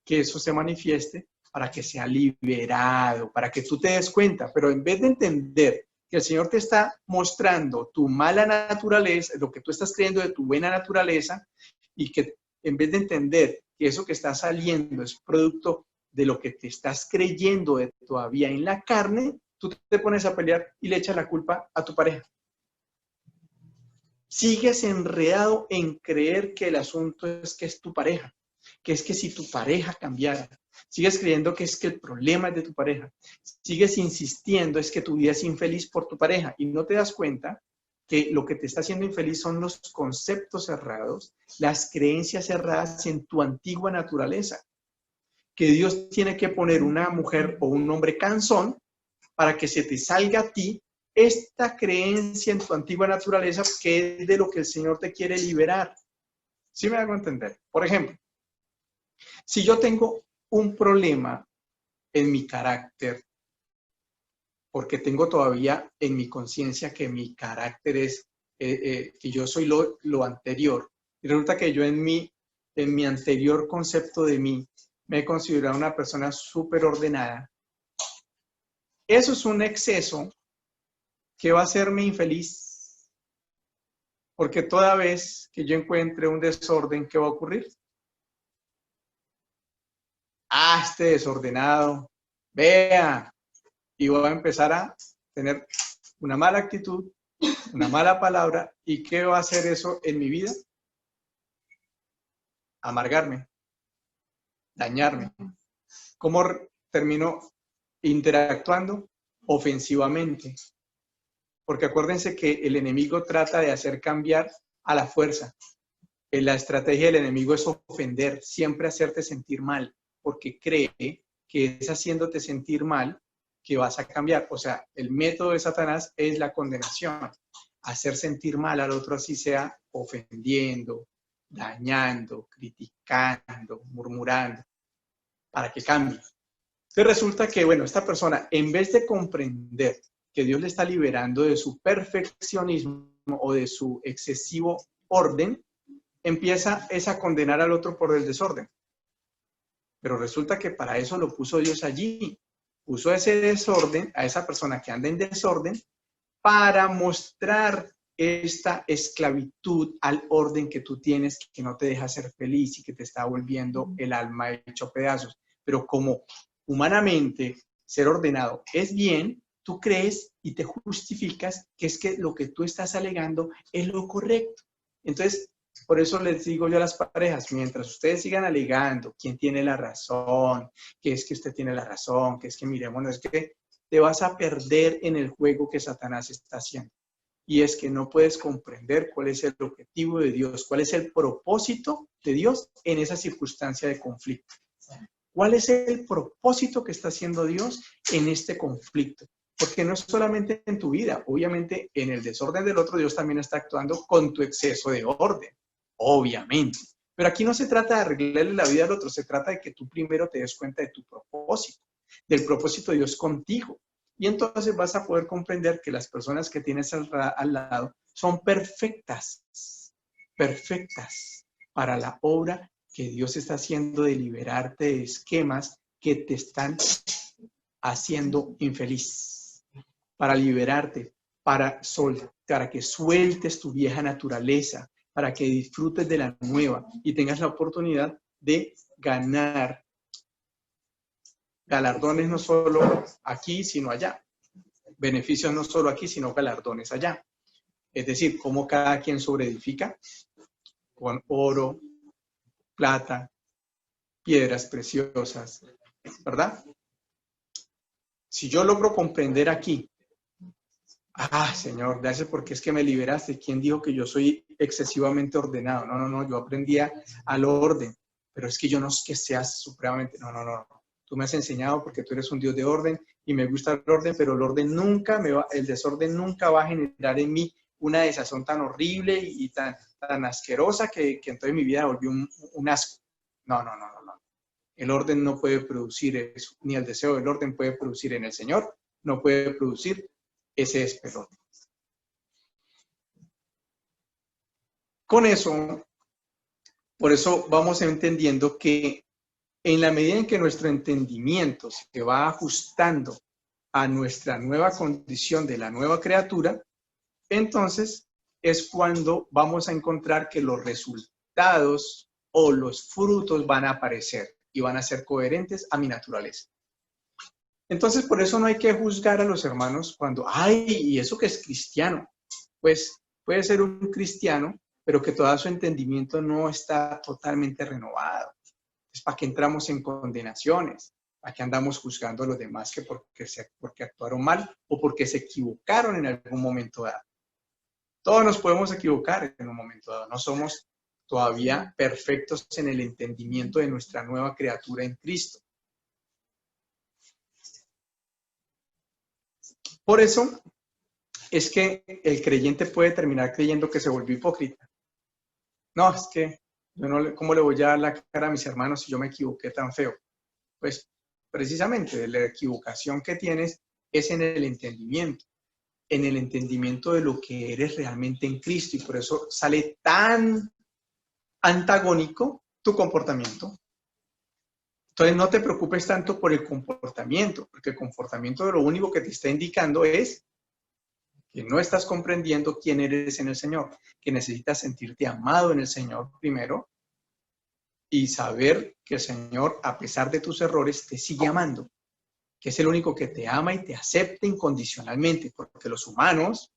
que eso se manifieste para que sea liberado, para que tú te des cuenta. Pero en vez de entender que el Señor te está mostrando tu mala naturaleza, lo que tú estás creyendo de tu buena naturaleza, y que en vez de entender que eso que está saliendo es producto de lo que te estás creyendo de todavía en la carne, tú te pones a pelear y le echas la culpa a tu pareja. Sigues enredado en creer que el asunto es que es tu pareja, que es que si tu pareja cambiara. Sigues creyendo que es que el problema es de tu pareja. Sigues insistiendo es que tu vida es infeliz por tu pareja y no te das cuenta que lo que te está haciendo infeliz son los conceptos errados, las creencias erradas en tu antigua naturaleza. Que Dios tiene que poner una mujer o un hombre cansón para que se te salga a ti esta creencia en tu antigua naturaleza, que es de lo que el Señor te quiere liberar. ¿Sí me hago entender? Por ejemplo, si yo tengo un problema en mi carácter, porque tengo todavía en mi conciencia que mi carácter es, que yo soy lo anterior, y resulta que yo en mi anterior concepto de mí me he considerado una persona súper ordenada. Eso es un exceso que va a hacerme infeliz, porque toda vez que yo encuentre un desorden, ¿qué va a ocurrir? Este desordenado, vea, y voy a empezar a tener una mala actitud, una mala palabra, ¿y qué va a hacer eso en mi vida? Amargarme, dañarme. ¿Cómo termino interactuando ofensivamente. Porque acuérdense que el enemigo trata de hacer cambiar a la fuerza. La estrategia del enemigo es ofender, siempre hacerte sentir mal, porque cree que es haciéndote sentir mal que vas a cambiar. O sea, el método de Satanás es la condenación, hacer sentir mal al otro, así sea ofendiendo, dañando, criticando, murmurando, para que cambie. Entonces resulta que, bueno, esta persona, en vez de comprender que Dios le está liberando de su perfeccionismo o de su excesivo orden, empieza es a condenar al otro por el desorden. Pero resulta que para eso lo puso Dios allí. Puso ese desorden a esa persona que anda en desorden para mostrar esta esclavitud al orden que tú tienes, que no te deja ser feliz y que te está volviendo el alma hecho pedazos. Pero como humanamente ser ordenado es bien, tú crees y te justificas que es que lo que tú estás alegando es lo correcto. Entonces, por eso les digo yo a las parejas, mientras ustedes sigan alegando quién tiene la razón, que es que usted tiene la razón, que es que miremos, no es que te vas a perder en el juego que Satanás está haciendo. Y es que no puedes comprender cuál es el objetivo de Dios, cuál es el propósito de Dios en esa circunstancia de conflicto. ¿Cuál es el propósito que está haciendo Dios en este conflicto? Porque no es solamente en tu vida, obviamente en el desorden del otro Dios también está actuando con tu exceso de orden, obviamente. Pero aquí no se trata de arreglarle la vida al otro, se trata de que tú primero te des cuenta de tu propósito, del propósito de Dios contigo. Y entonces vas a poder comprender que las personas que tienes al lado son perfectas, perfectas para la obra que Dios está haciendo de liberarte de esquemas que te están haciendo infeliz, para liberarte, para que sueltes tu vieja naturaleza, para que disfrutes de la nueva y tengas la oportunidad de ganar galardones no solo aquí, sino allá. Beneficios no solo aquí, sino galardones allá. Es decir, cómo cada quien sobreedifica con oro, plata, piedras preciosas, ¿verdad? Si yo logro comprender aquí, Señor, gracias porque es que me liberaste. ¿Quién dijo que yo soy excesivamente ordenado? No, yo aprendía al orden, pero es que yo no es que seas supremamente, no. Tú me has enseñado porque tú eres un Dios de orden y me gusta el orden, pero el desorden nunca va a generar en mí una desazón tan horrible y tan asquerosa que entonces mi vida volvió un asco. No. El orden no puede producir eso, ni el deseo del orden puede producir en el Señor, no puede producir ese despelote. Con eso, por eso vamos entendiendo que en la medida en que nuestro entendimiento se va ajustando a nuestra nueva condición de la nueva criatura, entonces es cuando vamos a encontrar que los resultados o los frutos van a aparecer y van a ser coherentes a mi naturaleza. Entonces, por eso no hay que juzgar a los hermanos cuando, y eso que es cristiano. Pues puede ser un cristiano, pero que todo su entendimiento no está totalmente renovado. Es para que entramos en condenaciones, para que andamos juzgando a los demás que porque actuaron mal o porque se equivocaron en algún momento dado. Todos nos podemos equivocar en un momento dado. No somos todavía perfectos en el entendimiento de nuestra nueva criatura en Cristo. Por eso es que el creyente puede terminar creyendo que se volvió hipócrita. No, es que yo ¿cómo le voy a dar la cara a mis hermanos si yo me equivoqué tan feo? Pues precisamente la equivocación que tienes es en el entendimiento de lo que eres realmente en Cristo, y por eso sale tan antagónico tu comportamiento. Entonces no te preocupes tanto por el comportamiento, porque el comportamiento de lo único que te está indicando es que no estás comprendiendo quién eres en el Señor, que necesitas sentirte amado en el Señor primero y saber que el Señor, a pesar de tus errores, te sigue amando, que es el único que te ama y te acepta incondicionalmente, porque los humanos,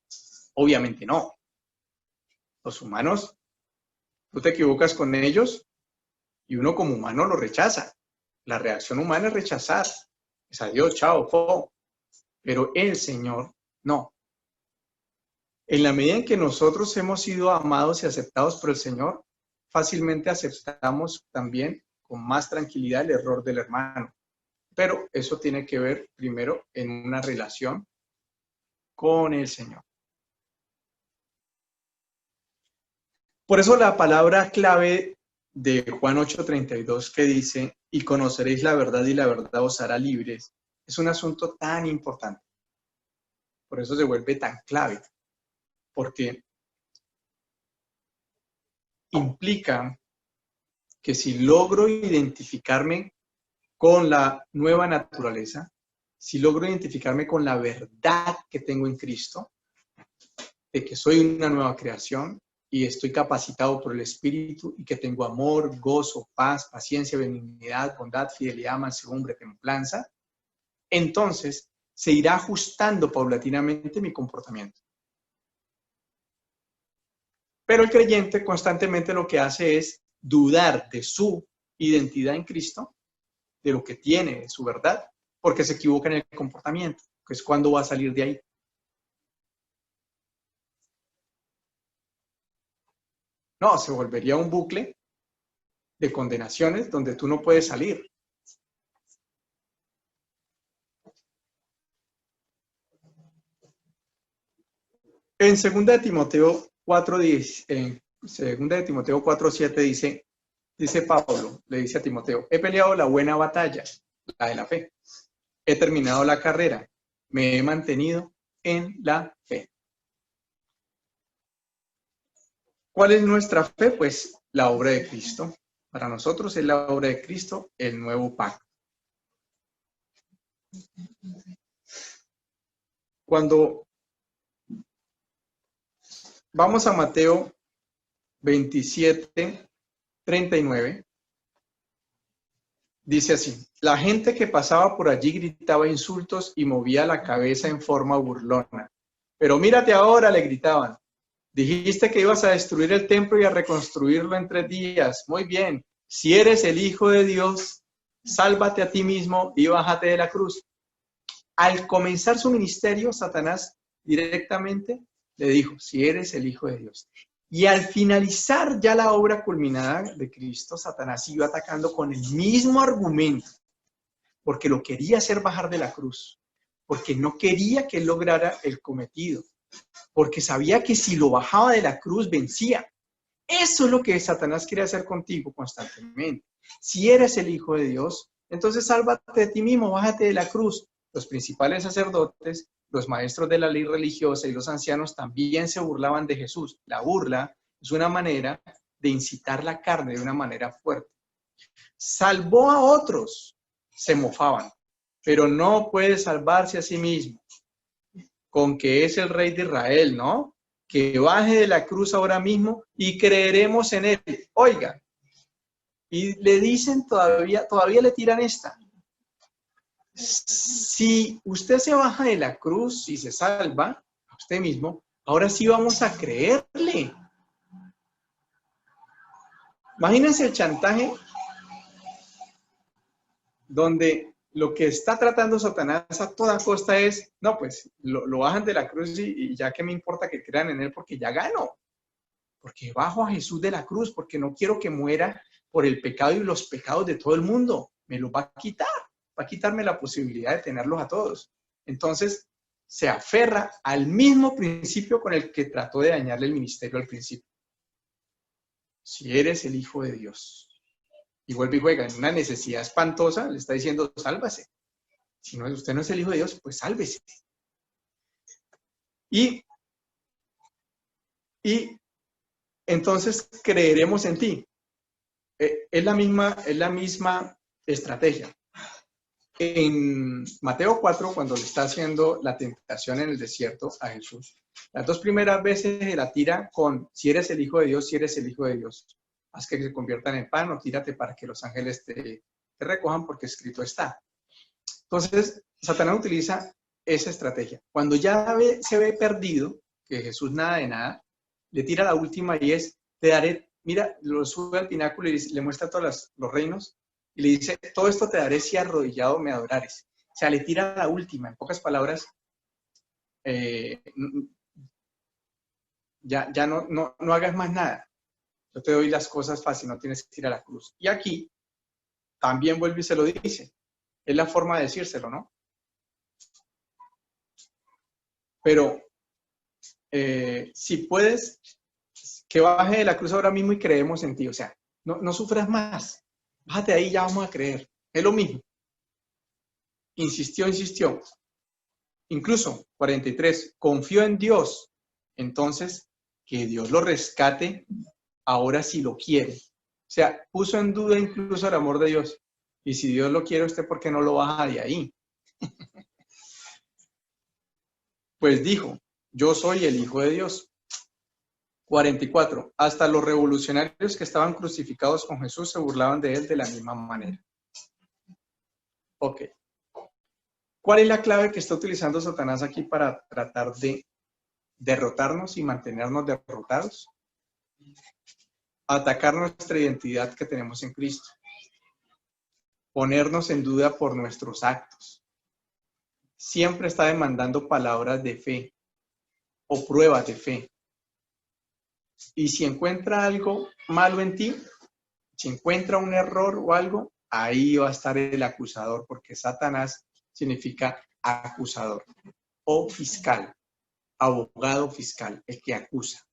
obviamente no. Los humanos, tú te equivocas con ellos y uno como humano lo rechaza. La reacción humana es rechazar. Es a Dios, chao, po. Pero el Señor, no. En la medida en que nosotros hemos sido amados y aceptados por el Señor, fácilmente aceptamos también con más tranquilidad el error del hermano. Pero eso tiene que ver primero en una relación con el Señor. Por eso la palabra clave de Juan 8:32 que dice, y conoceréis la verdad y la verdad os hará libres, es un asunto tan importante. Por eso se vuelve tan clave, porque implica que si logro identificarme con la nueva naturaleza, si logro identificarme con la verdad que tengo en Cristo, de que soy una nueva creación y estoy capacitado por el Espíritu y que tengo amor, gozo, paz, paciencia, benignidad, bondad, fidelidad, mansedumbre, templanza, entonces se irá ajustando paulatinamente mi comportamiento. Pero el creyente constantemente lo que hace es dudar de su identidad en Cristo, de lo que tiene, de su verdad, porque se equivoca en el comportamiento, que es cuando va a salir de ahí. No, se volvería un bucle de condenaciones donde tú no puedes salir. En 2 de Timoteo 4:7 dice Pablo, le dice a Timoteo, he peleado la buena batalla, la de la fe. He terminado la carrera, me he mantenido en la fe. ¿Cuál es nuestra fe? Pues la obra de Cristo. Para nosotros es la obra de Cristo, el nuevo pacto. Cuando vamos a Mateo 27:39, dice así, la gente que pasaba por allí gritaba insultos y movía la cabeza en forma burlona. Pero mírate ahora, le gritaban. Dijiste que ibas a destruir el templo y a reconstruirlo en 3 días. Muy bien. Si eres el Hijo de Dios, sálvate a ti mismo y bájate de la cruz. Al comenzar su ministerio, Satanás directamente le dijo, si eres el Hijo de Dios. Y al finalizar ya la obra culminada de Cristo, Satanás siguió atacando con el mismo argumento, porque lo quería hacer bajar de la cruz, porque no quería que él lograra el cometido, porque sabía que si lo bajaba de la cruz vencía. Eso es lo que Satanás quiere hacer contigo constantemente. Si eres el Hijo de Dios, entonces sálvate de ti mismo, bájate de la cruz. Los principales sacerdotes, los maestros de la ley religiosa y los ancianos también se burlaban de Jesús. La burla es una manera de incitar la carne de una manera fuerte. Salvó a otros, se mofaban, pero no puede salvarse a sí mismo. Con que es el Rey de Israel, ¿no? Que baje de la cruz ahora mismo y creeremos en él. Oiga, y le dicen todavía le tiran esta. Si usted se baja de la cruz y se salva a usted mismo, ahora sí vamos a creerle. Imagínense el chantaje donde lo que está tratando Satanás a toda costa es, no, pues lo bajan de la cruz y ya que me importa que crean en él porque ya gano. Porque bajo a Jesús de la cruz, porque no quiero que muera por el pecado y los pecados de todo el mundo. Me los va a quitar, va a quitarme la posibilidad de tenerlos a todos. Entonces, se aferra al mismo principio con el que trató de dañarle el ministerio al principio. Si eres el Hijo de Dios. Y vuelve y juega en una necesidad espantosa, le está diciendo, sálvase. Si no, usted no es el Hijo de Dios, pues sálvese. Y entonces creeremos en ti. Es la misma estrategia. En Mateo 4, cuando le está haciendo la tentación en el desierto a Jesús, las 2 primeras veces se la tira con, si eres el Hijo de Dios, si eres el Hijo de Dios. Haz que se conviertan en pan o tírate para que los ángeles te recojan porque escrito está. Entonces, Satanás utiliza esa estrategia. Cuando ya se ve perdido, que Jesús nada de nada, le tira la última y es, te daré, mira, lo sube al pináculo y le muestra todos los reinos y le dice, todo esto te daré si arrodillado me adorares. sea, le tira la última. En pocas palabras, ya no hagas más nada. Yo te doy las cosas fácil, no tienes que ir a la cruz. Y aquí también vuelve y se lo dice. Es la forma de decírselo, ¿no? Pero si puedes, que baje de la cruz ahora mismo y creemos en ti. O sea, no sufras más. Bájate ahí, ya vamos a creer. Es lo mismo. Insistió. Incluso, 43, confió en Dios. Entonces, que Dios lo rescate ahora si lo quiere. O sea, puso en duda incluso el amor de Dios. Y si Dios lo quiere, ¿usted por qué no lo baja de ahí? Pues dijo, yo soy el Hijo de Dios. 44. Hasta los revolucionarios que estaban crucificados con Jesús se burlaban de él de la misma manera. Ok. ¿Cuál es la clave que está utilizando Satanás aquí para tratar de derrotarnos y mantenernos derrotados? Atacar nuestra identidad que tenemos en Cristo. Ponernos en duda por nuestros actos. Siempre está demandando palabras de fe o pruebas de fe. Y si encuentra algo malo en ti, si encuentra un error o algo, ahí va a estar el acusador, porque Satanás significa acusador o fiscal, abogado fiscal, el que acusa.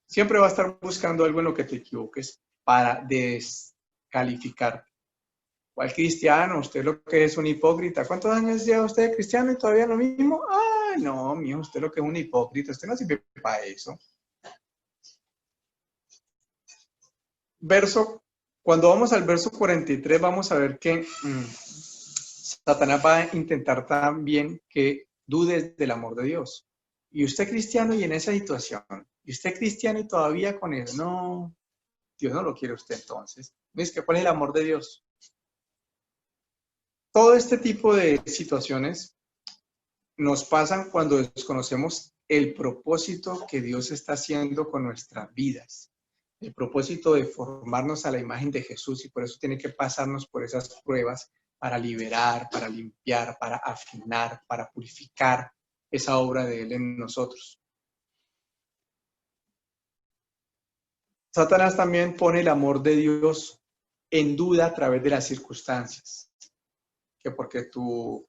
Siempre va a estar buscando algo en lo que te equivoques para descalificar. ¿Cuál cristiano? Usted lo que es un hipócrita. ¿Cuántos años lleva usted de cristiano y todavía lo mismo? Ah, no, mijo, usted lo que es un hipócrita. Usted no sirve para eso. Cuando vamos al verso 43, vamos a ver que Satanás va a intentar también que dudes del amor de Dios. Y usted cristiano y en esa situación, y usted cristiano y todavía con él, no, Dios no lo quiere usted entonces. ¿Ves que cuál es el amor de Dios? Todo este tipo de situaciones nos pasan cuando desconocemos el propósito que Dios está haciendo con nuestras vidas. El propósito de formarnos a la imagen de Jesús, y por eso tiene que pasarnos por esas pruebas para liberar, para limpiar, para afinar, para purificar esa obra de Él en nosotros. Satanás también pone el amor de Dios en duda a través de las circunstancias. Que porque tu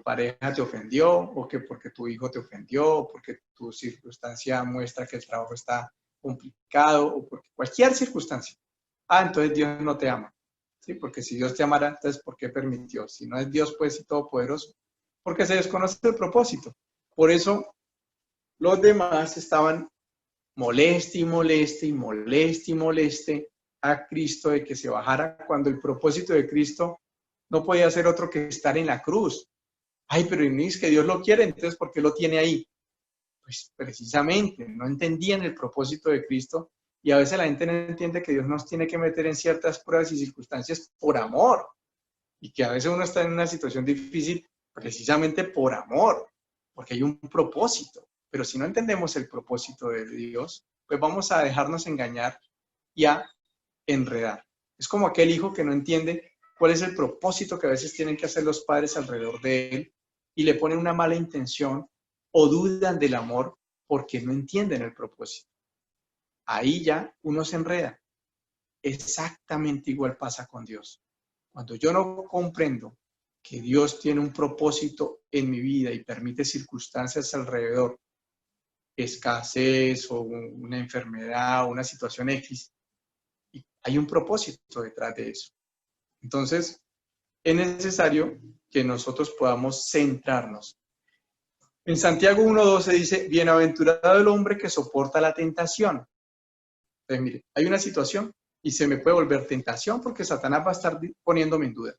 pareja te ofendió, o que porque tu hijo te ofendió, o porque tu circunstancia muestra que el trabajo está complicado, o porque cualquier circunstancia. Ah, entonces Dios no te ama. ¿Sí? Porque si Dios te amara, entonces ¿por qué permitió? Si no es Dios, pues, y todopoderoso. Porque se desconoce el propósito. Por eso los demás estaban moleste a Cristo de que se bajara, cuando el propósito de Cristo no podía ser otro que estar en la cruz. Ay, pero no es que Dios lo quiere, entonces ¿por qué lo tiene ahí? Pues precisamente, no entendían el propósito de Cristo, y a veces la gente no entiende que Dios nos tiene que meter en ciertas pruebas y circunstancias por amor, y que a veces uno está en una situación difícil precisamente por amor, porque hay un propósito. Pero si no entendemos el propósito de Dios, pues vamos a dejarnos engañar y a enredar. Es como aquel hijo que no entiende cuál es el propósito que a veces tienen que hacer los padres alrededor de él, y le ponen una mala intención o dudan del amor porque no entienden el propósito. Ahí ya uno se enreda. Exactamente igual pasa con Dios. Cuando yo no comprendo que Dios tiene un propósito en mi vida y permite circunstancias alrededor, escasez o una enfermedad o una situación X, y hay un propósito detrás de eso. Entonces, es necesario que nosotros podamos centrarnos. En Santiago 1:12 dice, bienaventurado el hombre que soporta la tentación. Entonces, mire, hay una situación y se me puede volver tentación porque Satanás va a estar poniéndome en duda.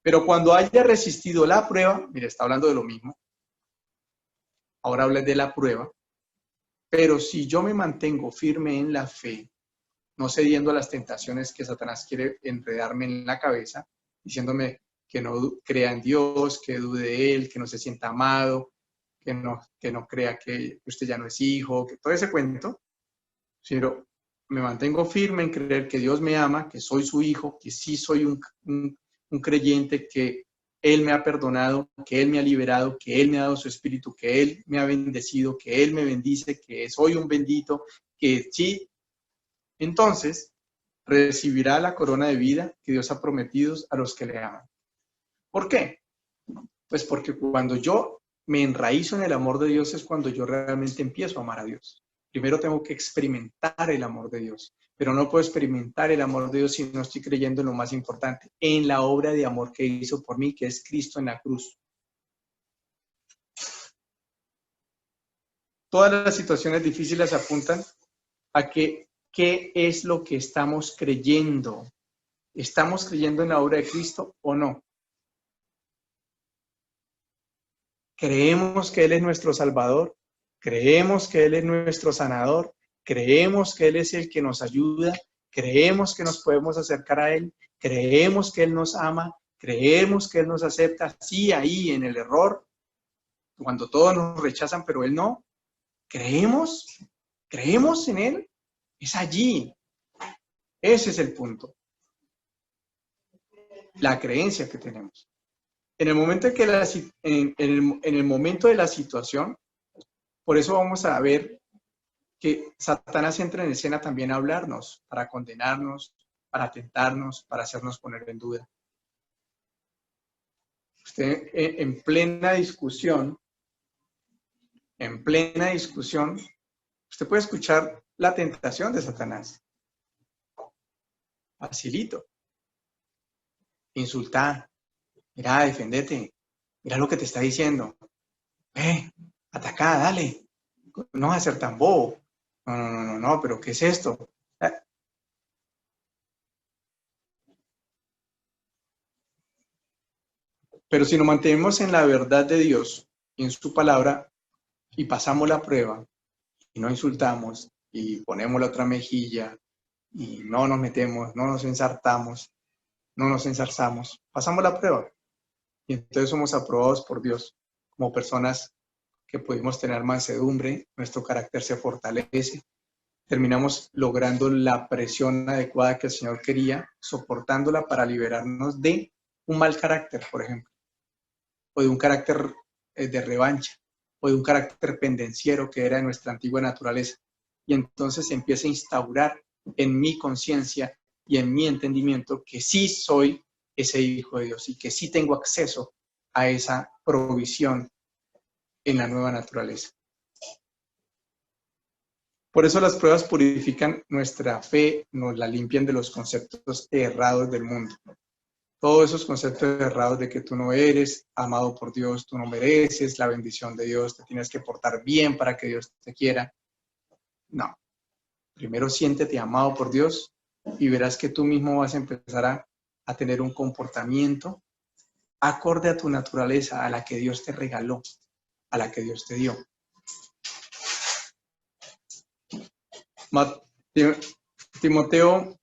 Pero cuando haya resistido la prueba, mire, está hablando de lo mismo. Ahora habla de la prueba. Pero si yo me mantengo firme en la fe, no cediendo a las tentaciones que Satanás quiere enredarme en la cabeza, diciéndome que no crea en Dios, que dude de Él, que no se sienta amado, que no crea que usted ya no es hijo, que todo ese cuento, sino me mantengo firme en creer que Dios me ama, que soy su hijo, que sí soy un creyente, que Él me ha perdonado, que Él me ha liberado, que Él me ha dado su espíritu, que Él me ha bendecido, que Él me bendice, que soy un bendito, que sí, entonces recibirá la corona de vida que Dios ha prometido a los que le aman. ¿Por qué? Pues porque cuando yo me enraizo en el amor de Dios es cuando yo realmente empiezo a amar a Dios. Primero tengo que experimentar el amor de Dios, pero no puedo experimentar el amor de Dios si no estoy creyendo en lo más importante, en la obra de amor que hizo por mí, que es Cristo en la cruz. Todas las situaciones difíciles apuntan a que qué es lo que estamos creyendo. ¿Estamos creyendo en la obra de Cristo o no? ¿Creemos que Él es nuestro Salvador? ¿Creemos que Él es nuestro sanador? ¿Creemos que Él es el que nos ayuda? ¿Creemos que nos podemos acercar a Él? ¿Creemos que Él nos ama? ¿Creemos que Él nos acepta? Sí, ahí en el error, cuando todos nos rechazan, pero Él no. ¿Creemos? ¿Creemos en Él? Es allí. Ese es el punto. La creencia que tenemos. En el momento en el momento de la situación, por eso vamos a ver que Satanás entra en escena también a hablarnos, para condenarnos, para tentarnos, para hacernos poner en duda. Usted en plena discusión, usted puede escuchar la tentación de Satanás. Facilito. Insultar. Mira, defendete. Mira lo que te está diciendo. Atacá, dale. No vas a ser tan bobo. No, pero ¿qué es esto? Pero si nos mantenemos en la verdad de Dios y en su palabra y pasamos la prueba y no insultamos y ponemos la otra mejilla y no nos metemos, no nos ensartamos, no nos ensarzamos, pasamos la prueba y entonces somos aprobados por Dios como personas que pudimos tener mansedumbre, nuestro carácter se fortalece, terminamos logrando la presión adecuada que el Señor quería, soportándola para liberarnos de un mal carácter, por ejemplo, o de un carácter de revancha, o de un carácter pendenciero que era de nuestra antigua naturaleza. Y entonces se empieza a instaurar en mi conciencia y en mi entendimiento que sí soy ese hijo de Dios y que sí tengo acceso a esa provisión en la nueva naturaleza. Por eso las pruebas purifican nuestra fe, nos la limpian de los conceptos errados del mundo. Todos esos conceptos errados de que tú no eres amado por Dios, tú no mereces la bendición de Dios, te tienes que portar bien para que Dios te quiera. No. Primero siéntete amado por Dios y verás que tú mismo vas a empezar a tener un comportamiento acorde a tu naturaleza, a la que Dios te regaló, a la que Dios te dio. Timoteo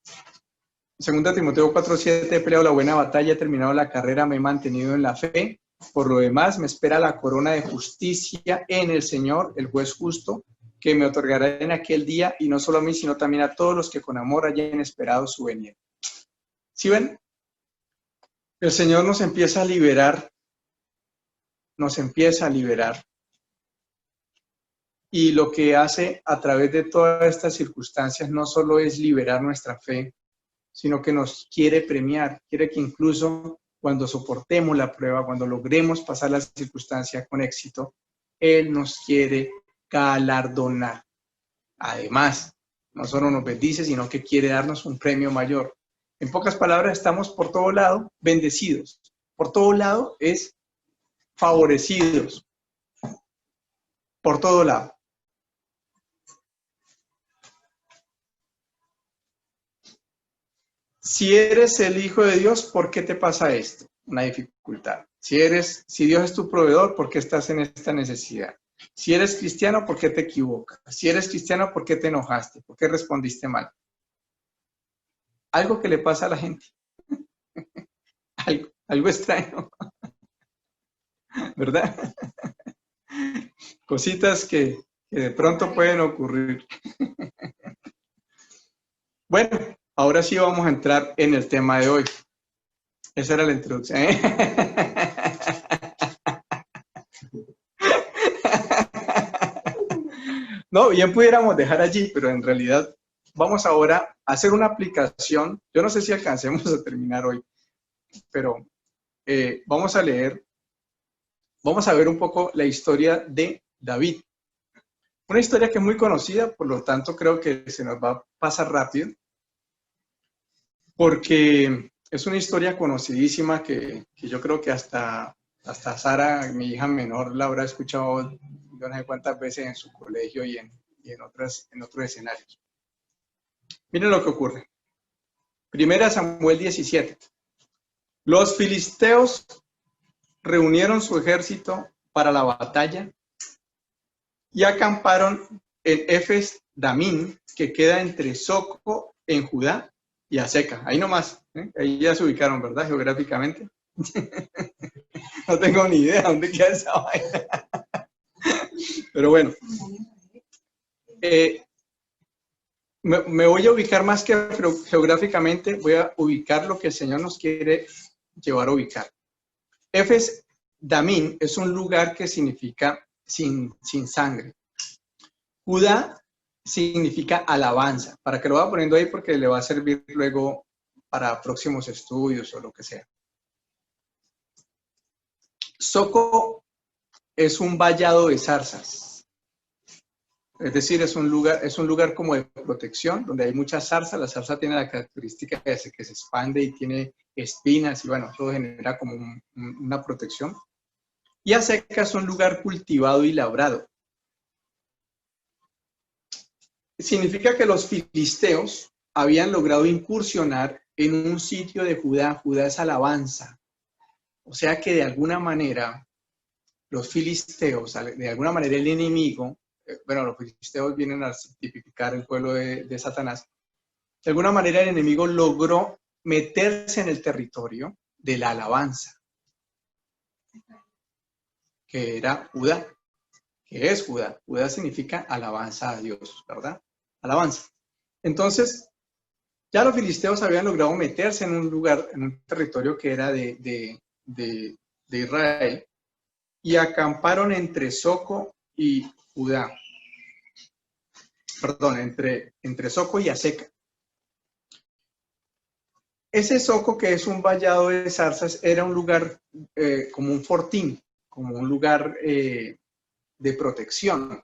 2 Timoteo 4:7, he peleado la buena batalla, he terminado la carrera, me he mantenido en la fe. Por lo demás, me espera la corona de justicia en el Señor, el juez justo, que me otorgará en aquel día, y no solo a mí, sino también a todos los que con amor hayan esperado su venida. ¿Sí ven? El Señor nos empieza a liberar, y lo que hace a través de todas estas circunstancias no solo es liberar nuestra fe, sino que nos quiere premiar, quiere que incluso cuando soportemos la prueba, cuando logremos pasar la circunstancia con éxito, Él nos quiere galardonar. Además, no solo nos bendice, sino que quiere darnos un premio mayor. En pocas palabras, estamos por todo lado bendecidos. Por todo lado es favorecidos. Por todo lado. Si eres el hijo de Dios, ¿por qué te pasa esto? Una dificultad. Si Dios es tu proveedor, ¿por qué estás en esta necesidad? Si eres cristiano, ¿por qué te equivocas? Si eres cristiano, ¿por qué te enojaste? ¿Por qué respondiste mal? Algo que le pasa a la gente. Algo extraño. ¿Verdad? Cositas que de pronto pueden ocurrir. Bueno, ahora sí vamos a entrar en el tema de hoy. Esa era la introducción. No, bien pudiéramos dejar allí, pero en realidad vamos ahora a hacer una aplicación. Yo no sé si alcancemos a terminar hoy, pero vamos a leer, vamos a ver un poco la historia de David. Una historia que es muy conocida, por lo tanto creo que se nos va a pasar rápido, porque es una historia conocidísima que yo creo que hasta Sara, mi hija menor, la habrá escuchado yo no sé cuántas veces en su colegio y en otros escenarios. Miren lo que ocurre. Primera Samuel 17. Los filisteos reunieron su ejército para la batalla y acamparon en Efes Damín, que queda entre Soco en Judá y Aseca. Ahí nomás, ahí ya se ubicaron, ¿verdad? Geográficamente. No tengo ni idea dónde queda esa vaina. Pero bueno. Me voy a ubicar más que geográficamente, voy a ubicar lo que el Señor nos quiere llevar a ubicar. Efes Damín es un lugar que significa sin sangre. Judá significa alabanza, para que lo vaya poniendo ahí porque le va a servir luego para próximos estudios o lo que sea. Soco es un vallado de zarzas, es decir, es un lugar como de protección, donde hay mucha zarza. La zarza tiene la característica de que se expande y tiene espinas y bueno, eso genera como una protección. Y Aseca es un lugar cultivado y labrado. Significa que los filisteos habían logrado incursionar en un sitio de Judá. Judá es alabanza. O sea que de alguna manera los filisteos, de alguna manera el enemigo, bueno, los filisteos vienen a tipificar el pueblo de Satanás, de alguna manera el enemigo logró meterse en el territorio de la alabanza, que era Judá, que es Judá. Judá significa alabanza a Dios, ¿verdad? Alabanza. Entonces, ya los filisteos habían logrado meterse en un lugar, en un territorio que era de Israel, y acamparon entre Soco y Judá. Perdón, entre Soco y Aseca. Ese Soco, que es un vallado de zarzas, era un lugar como un fortín, como un lugar de protección.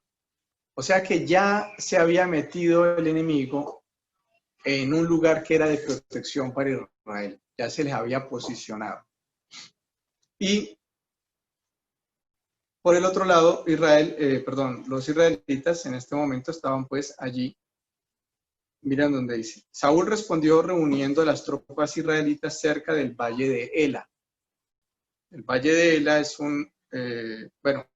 O sea que ya se había metido el enemigo en un lugar que era de protección para Israel. Ya se les había posicionado. Y por el otro lado, los israelitas en este momento estaban pues allí. Miren donde dice: Saúl respondió reuniendo a las tropas israelitas cerca del valle de Ela. El valle de Ela es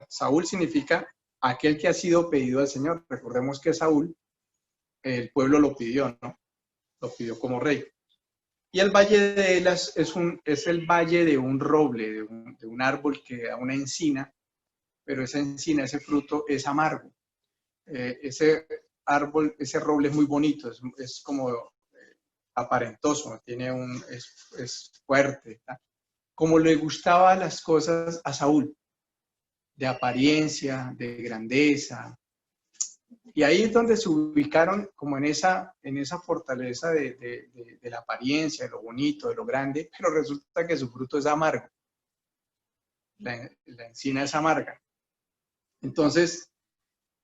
Saúl significa aquel que ha sido pedido al Señor. Recordemos que Saúl, el pueblo lo pidió, ¿no? Lo pidió como rey. Y el valle de Ela es el valle de un roble, de un árbol que da una encina, pero esa encina, ese fruto es amargo. Ese árbol, ese roble es muy bonito, es como aparentoso, es fuerte, ¿tá? Como le gustaban las cosas a Saúl, de apariencia, de grandeza. Y ahí es donde se ubicaron como en esa fortaleza de la apariencia, de lo bonito, de lo grande, pero resulta que su fruto es amargo. La encina es amarga. Entonces,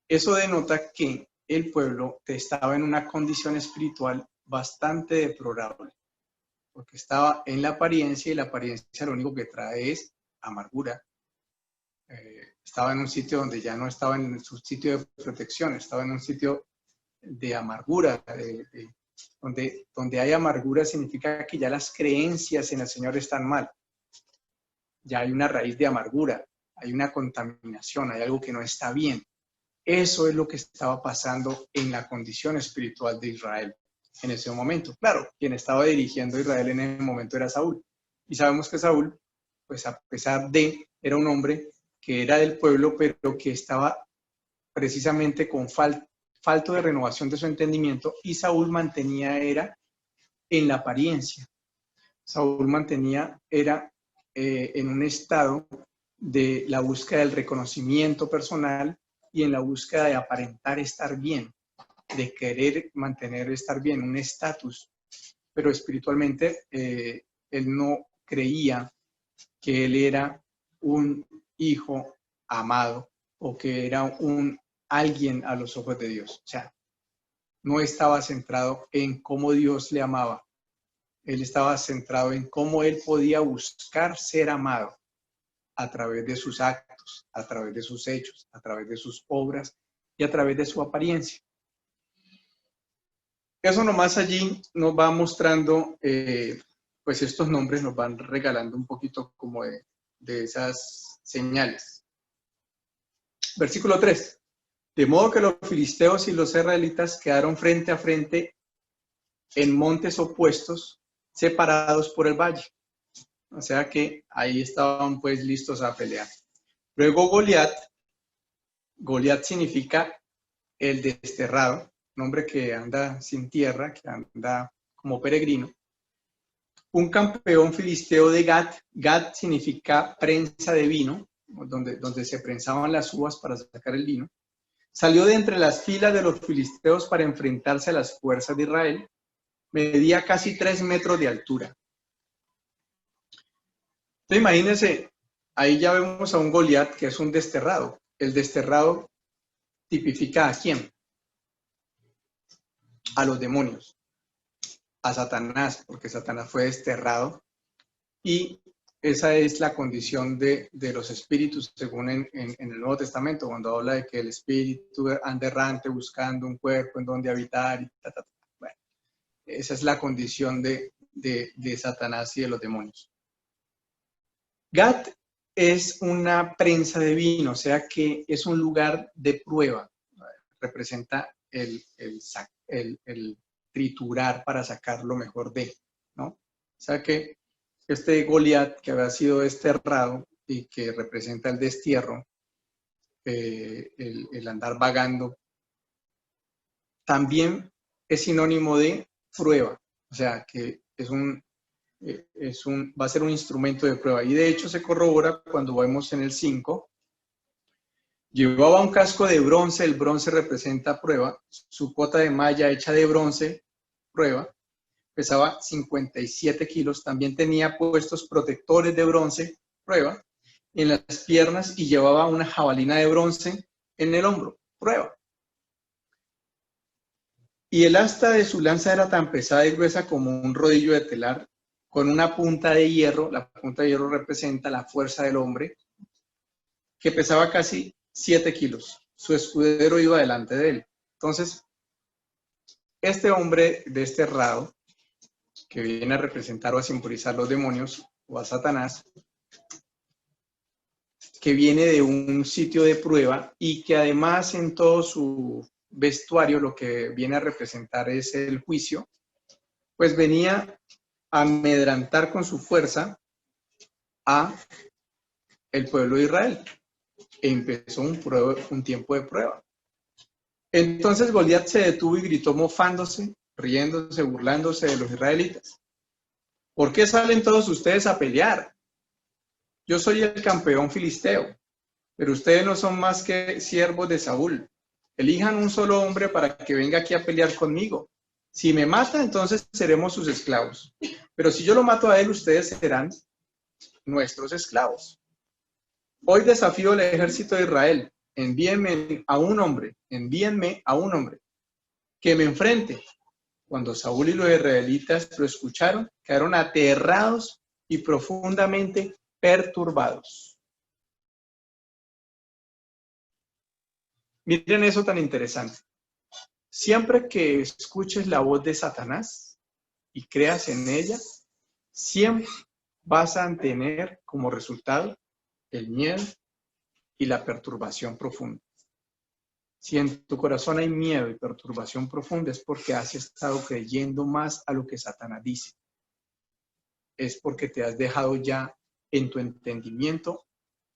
eso denota que el pueblo estaba en una condición espiritual bastante deplorable, porque estaba en la apariencia y la apariencia lo único que trae es amargura. Estaba en un sitio donde ya no estaba en su sitio de protección, estaba en un sitio de amargura, donde hay amargura significa que ya las creencias en el Señor están mal. Ya hay una raíz de amargura, hay una contaminación, hay algo que no está bien. Eso es lo que estaba pasando en la condición espiritual de Israel en ese momento. Claro, quien estaba dirigiendo a Israel en ese momento era Saúl. Y sabemos que Saúl, pues a pesar de, era un hombre que era del pueblo, pero que estaba precisamente con falto de renovación de su entendimiento, y Saúl era en la apariencia. Saúl era en un estado de la búsqueda del reconocimiento personal y en la búsqueda de aparentar estar bien, de querer mantener estar bien, un estatus. Pero espiritualmente él no creía que él era un hijo amado o que era un alguien a los ojos de Dios. O sea, no estaba centrado en cómo Dios le amaba. Él estaba centrado en cómo él podía buscar ser amado a través de sus actos, a través de sus hechos, a través de sus obras y a través de su apariencia. Eso nomás allí nos va mostrando, pues estos nombres nos van regalando un poquito como de esas señales. Versículo 3. De modo que los filisteos y los israelitas quedaron frente a frente en montes opuestos, separados por el valle. O sea que ahí estaban pues listos a pelear. Luego Goliat significa el desterrado, un hombre que anda sin tierra, que anda como peregrino. Un campeón filisteo de Gat. Gat significa prensa de vino, donde se prensaban las uvas para sacar el vino. Salió de entre las filas de los filisteos para enfrentarse a las fuerzas de Israel. Medía casi 3 metros de altura. Entonces, imagínense, ahí ya vemos a un Goliat que es un desterrado. El desterrado tipifica ¿a quién? A los demonios, a Satanás, porque Satanás fue desterrado. Y esa es la condición de los espíritus, según en el Nuevo Testamento, cuando habla de que el espíritu anda errante buscando un cuerpo en donde habitar. Y Bueno, esa es la condición de Satanás y de los demonios. Gat es una prensa de vino, o sea que es un lugar de prueba. Representa el triturar para sacar lo mejor de, ¿no? O sea que este Goliat que había sido desterrado y que representa el destierro, el andar vagando, también es sinónimo de prueba, o sea que va a ser un instrumento de prueba. Y de hecho se corrobora cuando vemos en el 5. Llevaba un casco de bronce, el bronce representa prueba, su cota de malla hecha de bronce, prueba, pesaba 57 kilos, también tenía puestos protectores de bronce, prueba, en las piernas y llevaba una jabalina de bronce en el hombro, prueba. Y el asta de su lanza era tan pesada y gruesa como un rodillo de telar, con una punta de hierro, la punta de hierro representa la fuerza del hombre, que pesaba casi 7 kilos. Su escudero iba delante de él. Entonces, este hombre desterrado, que viene a representar o a simbolizar los demonios o a Satanás, que viene de un sitio de prueba y que además en todo su vestuario lo que viene a representar es el juicio, pues venía a amedrantar con su fuerza a el pueblo de Israel. Empezó un tiempo de prueba. Entonces Goliat se detuvo y gritó mofándose, riéndose, burlándose de los israelitas. ¿Por qué salen todos ustedes a pelear? Yo soy el campeón filisteo, pero ustedes no son más que siervos de Saúl. Elijan un solo hombre para que venga aquí a pelear conmigo. Si me mata, entonces seremos sus esclavos. Pero si yo lo mato a él, ustedes serán nuestros esclavos. Hoy desafío al ejército de Israel. Envíenme a un hombre que me enfrente. Cuando Saúl y los israelitas lo escucharon, quedaron aterrados y profundamente perturbados. Miren eso tan interesante. Siempre que escuches la voz de Satanás y creas en ella, siempre vas a tener como resultado el miedo y la perturbación profunda. Si en tu corazón hay miedo y perturbación profunda, es porque has estado creyendo más a lo que Satanás dice. Es porque te has dejado ya en tu entendimiento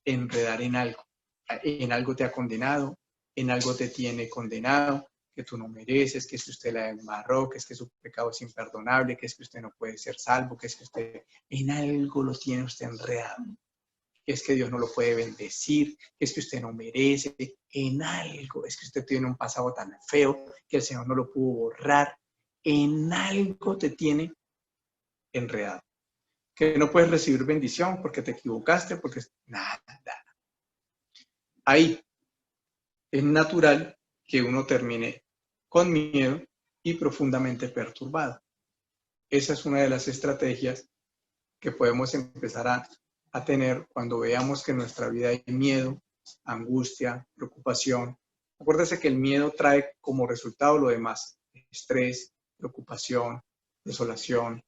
enredar en algo. En algo te ha condenado, en algo te tiene condenado, que tú no mereces, que es que usted la embarró, que es que su pecado es imperdonable, que es que usted no puede ser salvo, que es que usted en algo lo tiene usted enredado. es que Dios no lo puede bendecir, que es que usted no merece, en algo, es que usted tiene un pasado tan feo que el Señor no lo pudo borrar, en algo te tiene enredado. Que no puedes recibir bendición porque te equivocaste, porque nada. Ahí es natural que uno termine con miedo y profundamente perturbado. Esa es una de las estrategias que podemos empezar a tener cuando veamos que en nuestra vida hay miedo, angustia, preocupación. Acuérdese que el miedo trae como resultado lo demás: estrés, preocupación, desolación,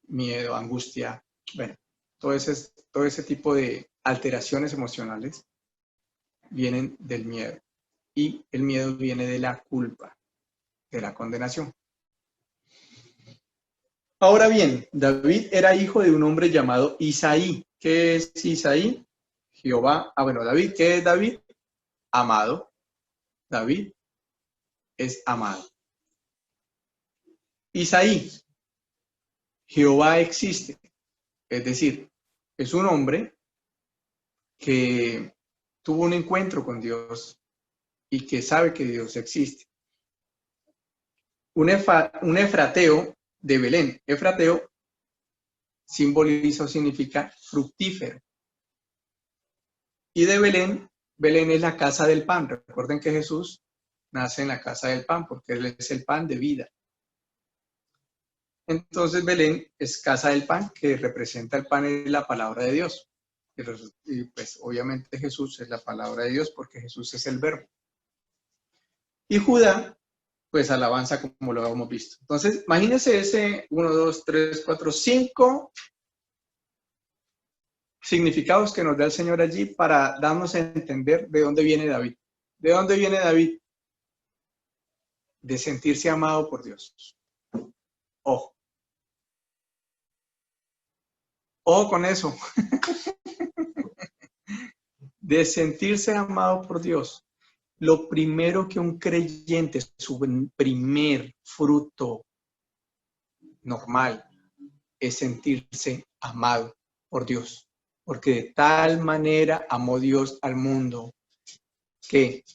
miedo, angustia. Bueno, todo ese tipo de alteraciones emocionales vienen del miedo. Y el miedo viene de la culpa, de la condenación. Ahora bien, David era hijo de un hombre llamado Isaí. ¿Qué es Isaí? Jehová. David, ¿qué es David? Amado. David es amado. Isaí, Jehová existe. Es decir, es un hombre que tuvo un encuentro con Dios y que sabe que Dios existe. Un efrateo de Belén. Efrateo simboliza o significa fructífero. Y de Belén, Belén es la casa del pan. Recuerden que Jesús nace en la casa del pan porque Él es el pan de vida. Entonces Belén es casa del pan, que representa el pan y la palabra de Dios. Y pues obviamente Jesús es la palabra de Dios porque Jesús es el verbo. Y Judá, pues alabanza, como lo hemos visto. Entonces, imagínense ese 1, 2, 3, 4, 5 significados que nos da el Señor allí para darnos a entender de dónde viene David. ¿De dónde viene David? De sentirse amado por Dios. Ojo. Ojo con eso. De sentirse amado por Dios. Lo primero que un creyente, su primer fruto normal, es sentirse amado por Dios. Porque de tal manera amó Dios al mundo que,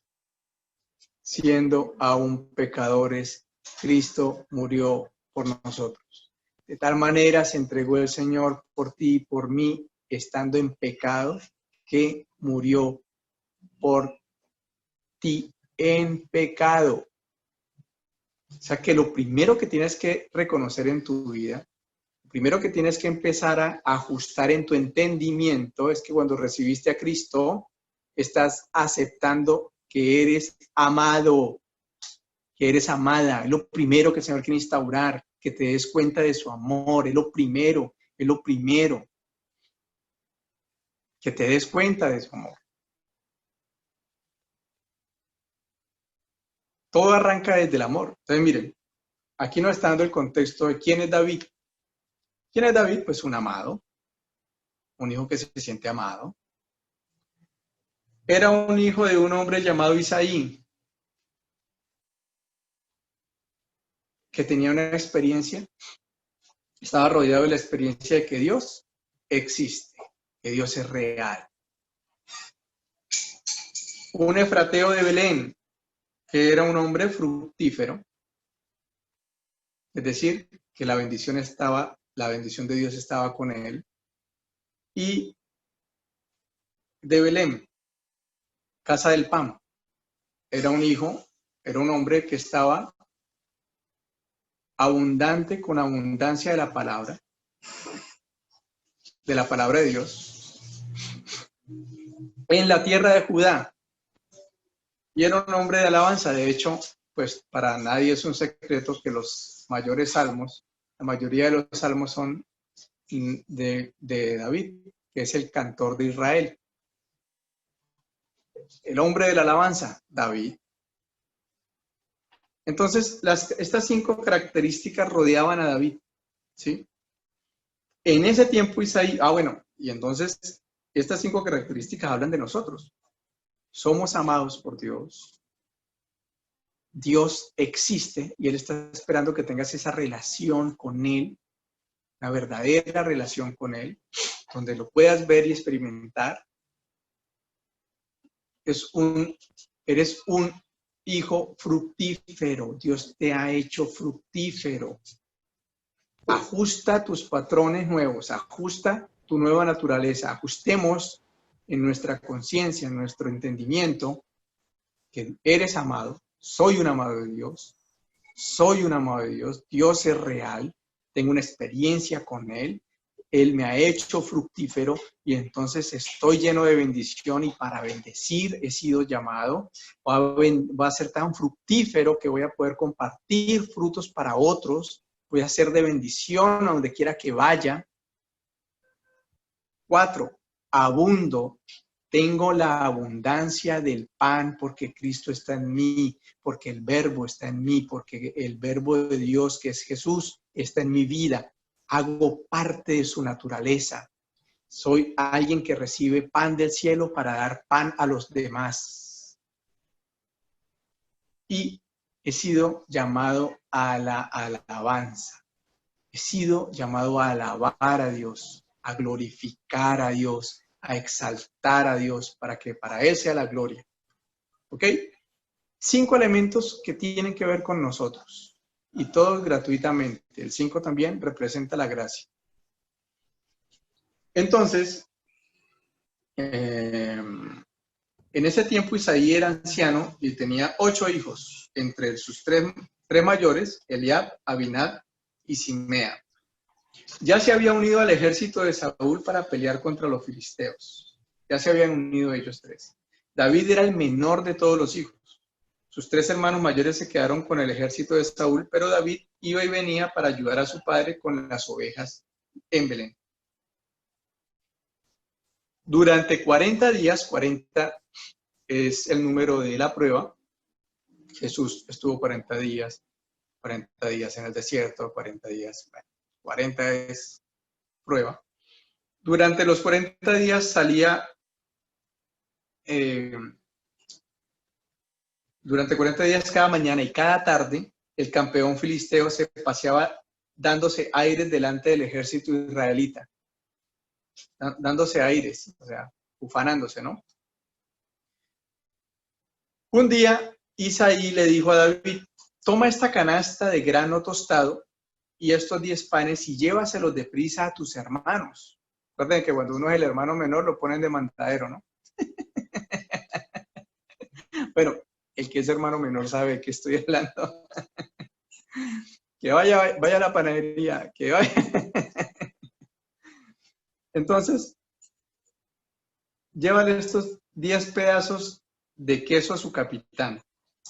siendo aún pecadores, Cristo murió por nosotros. De tal manera se entregó el Señor por ti y por mí, estando en pecado, que murió por ti en pecado. O sea que lo primero que tienes que reconocer en tu vida, lo primero que tienes que empezar a ajustar en tu entendimiento es que cuando recibiste a Cristo, estás aceptando que eres amado, que eres amada. Es lo primero que el Señor quiere instaurar, que te des cuenta de su amor. Es lo primero, que te des cuenta de su amor. Todo arranca desde el amor. Entonces, miren, aquí nos está dando el contexto de quién es David. ¿Quién es David? Pues un amado, un hijo que se siente amado. Era un hijo de un hombre llamado Isaí, que tenía una experiencia, estaba rodeado de la experiencia de que Dios existe, que Dios es real. Un efrateo de Belén, que era un hombre fructífero, es decir, que la bendición de Dios estaba con él. Y de Belén, casa del pan, era un hombre que estaba abundante con abundancia de la palabra de Dios, en la tierra de Judá. Y era un hombre de alabanza. De hecho, pues para nadie es un secreto que los mayores salmos, la mayoría de los salmos son de David, que es el cantor de Israel. El hombre de la alabanza, David. Entonces, estas 5 características rodeaban a David, ¿sí? En ese tiempo Isaí, y entonces estas 5 características hablan de nosotros. Somos amados por Dios. Dios existe y Él está esperando que tengas esa relación con Él, una verdadera relación con Él. donde lo puedas ver y experimentar, eres un hijo fructífero. Dios te ha hecho fructífero. Ajusta tus patrones nuevos, ajusta tu nueva naturaleza, ajustemos en nuestra conciencia, en nuestro entendimiento, que eres amado, soy un amado de Dios, soy un amado de Dios, Dios es real, tengo una experiencia con Él, Él me ha hecho fructífero y entonces estoy lleno de bendición y para bendecir he sido llamado, va a ser tan fructífero que voy a poder compartir frutos para otros, voy a ser de bendición a donde quiera que vaya. 4, abundo. Tengo la abundancia del pan porque Cristo está en mí, porque el Verbo está en mí, porque el Verbo de Dios, que es Jesús, está en mi vida. Hago parte de su naturaleza. Soy alguien que recibe pan del cielo para dar pan a los demás. Y he sido llamado a la alabanza. He sido llamado a alabar a Dios, a glorificar a Dios, a exaltar a Dios para que para Él sea la gloria. ¿Ok? 5 elementos que tienen que ver con nosotros y todos gratuitamente. El 5 también representa la gracia. Entonces, en ese tiempo Isaí era anciano y tenía 8 hijos, entre sus tres mayores, Eliab, Abinadab y Simea. Ya se había unido al ejército de Saúl para pelear contra los filisteos. Ya se habían unido ellos 3. David era el menor de todos los hijos. Sus 3 hermanos mayores se quedaron con el ejército de Saúl, pero David iba y venía para ayudar a su padre con las ovejas en Belén. Durante 40 días, 40 es el número de la prueba. Jesús estuvo 40 días en el desierto, 40 días, 40 es prueba. Durante los 40 días salía, durante 40 días cada mañana y cada tarde, el campeón filisteo se paseaba dándose aires delante del ejército israelita. Dándose aires, o sea, ufanándose, ¿no? Un día, Isaí le dijo a David, toma esta canasta de grano tostado y estos 10 panes y llévaselos deprisa a tus hermanos. Recuerden que cuando uno es el hermano menor lo ponen de mandadero, ¿no? Bueno, el que es hermano menor sabe de qué estoy hablando. Que vaya a la panadería, que vaya. Entonces, llévale estos 10 pedazos de queso a su capitán.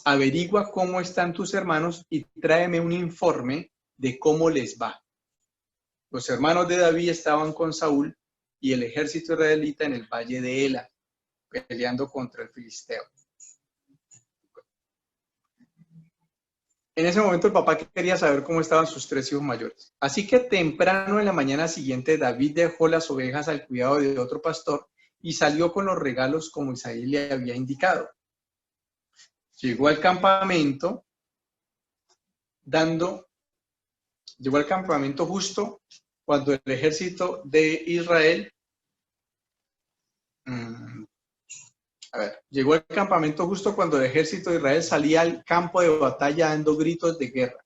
Averigua cómo están tus hermanos y tráeme un informe de cómo les va. Los hermanos de David estaban con Saúl y el ejército israelita en el valle de Ela, peleando contra el filisteo. En ese momento el papá quería saber cómo estaban sus 3 hijos mayores. Así que temprano en la mañana siguiente David dejó las ovejas al cuidado de otro pastor y salió con los regalos como Isaí le había indicado. Llegó al campamento justo cuando el ejército de Israel llegó al campamento justo cuando el ejército de Israel salía al campo de batalla dando gritos de guerra.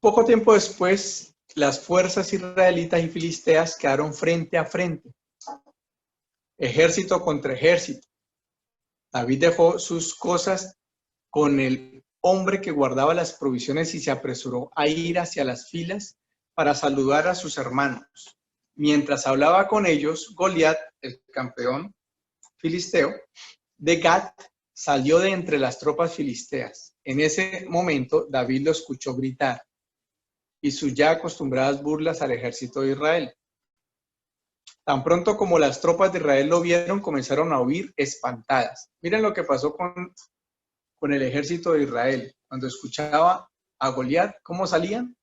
Poco tiempo después, las fuerzas israelitas y filisteas quedaron frente a frente, ejército contra ejército. David dejó sus cosas con el hombre que guardaba las provisiones y se apresuró a ir hacia las filas para saludar a sus hermanos. Mientras hablaba con ellos, Goliat, el campeón filisteo de Gat, salió de entre las tropas filisteas. En ese momento, David lo escuchó gritar y sus ya acostumbradas burlas al ejército de Israel. Tan pronto como las tropas de Israel lo vieron, comenzaron a huir espantadas. Miren lo que pasó con el ejército de Israel. Cuando escuchaba a Goliat, ¿cómo salían?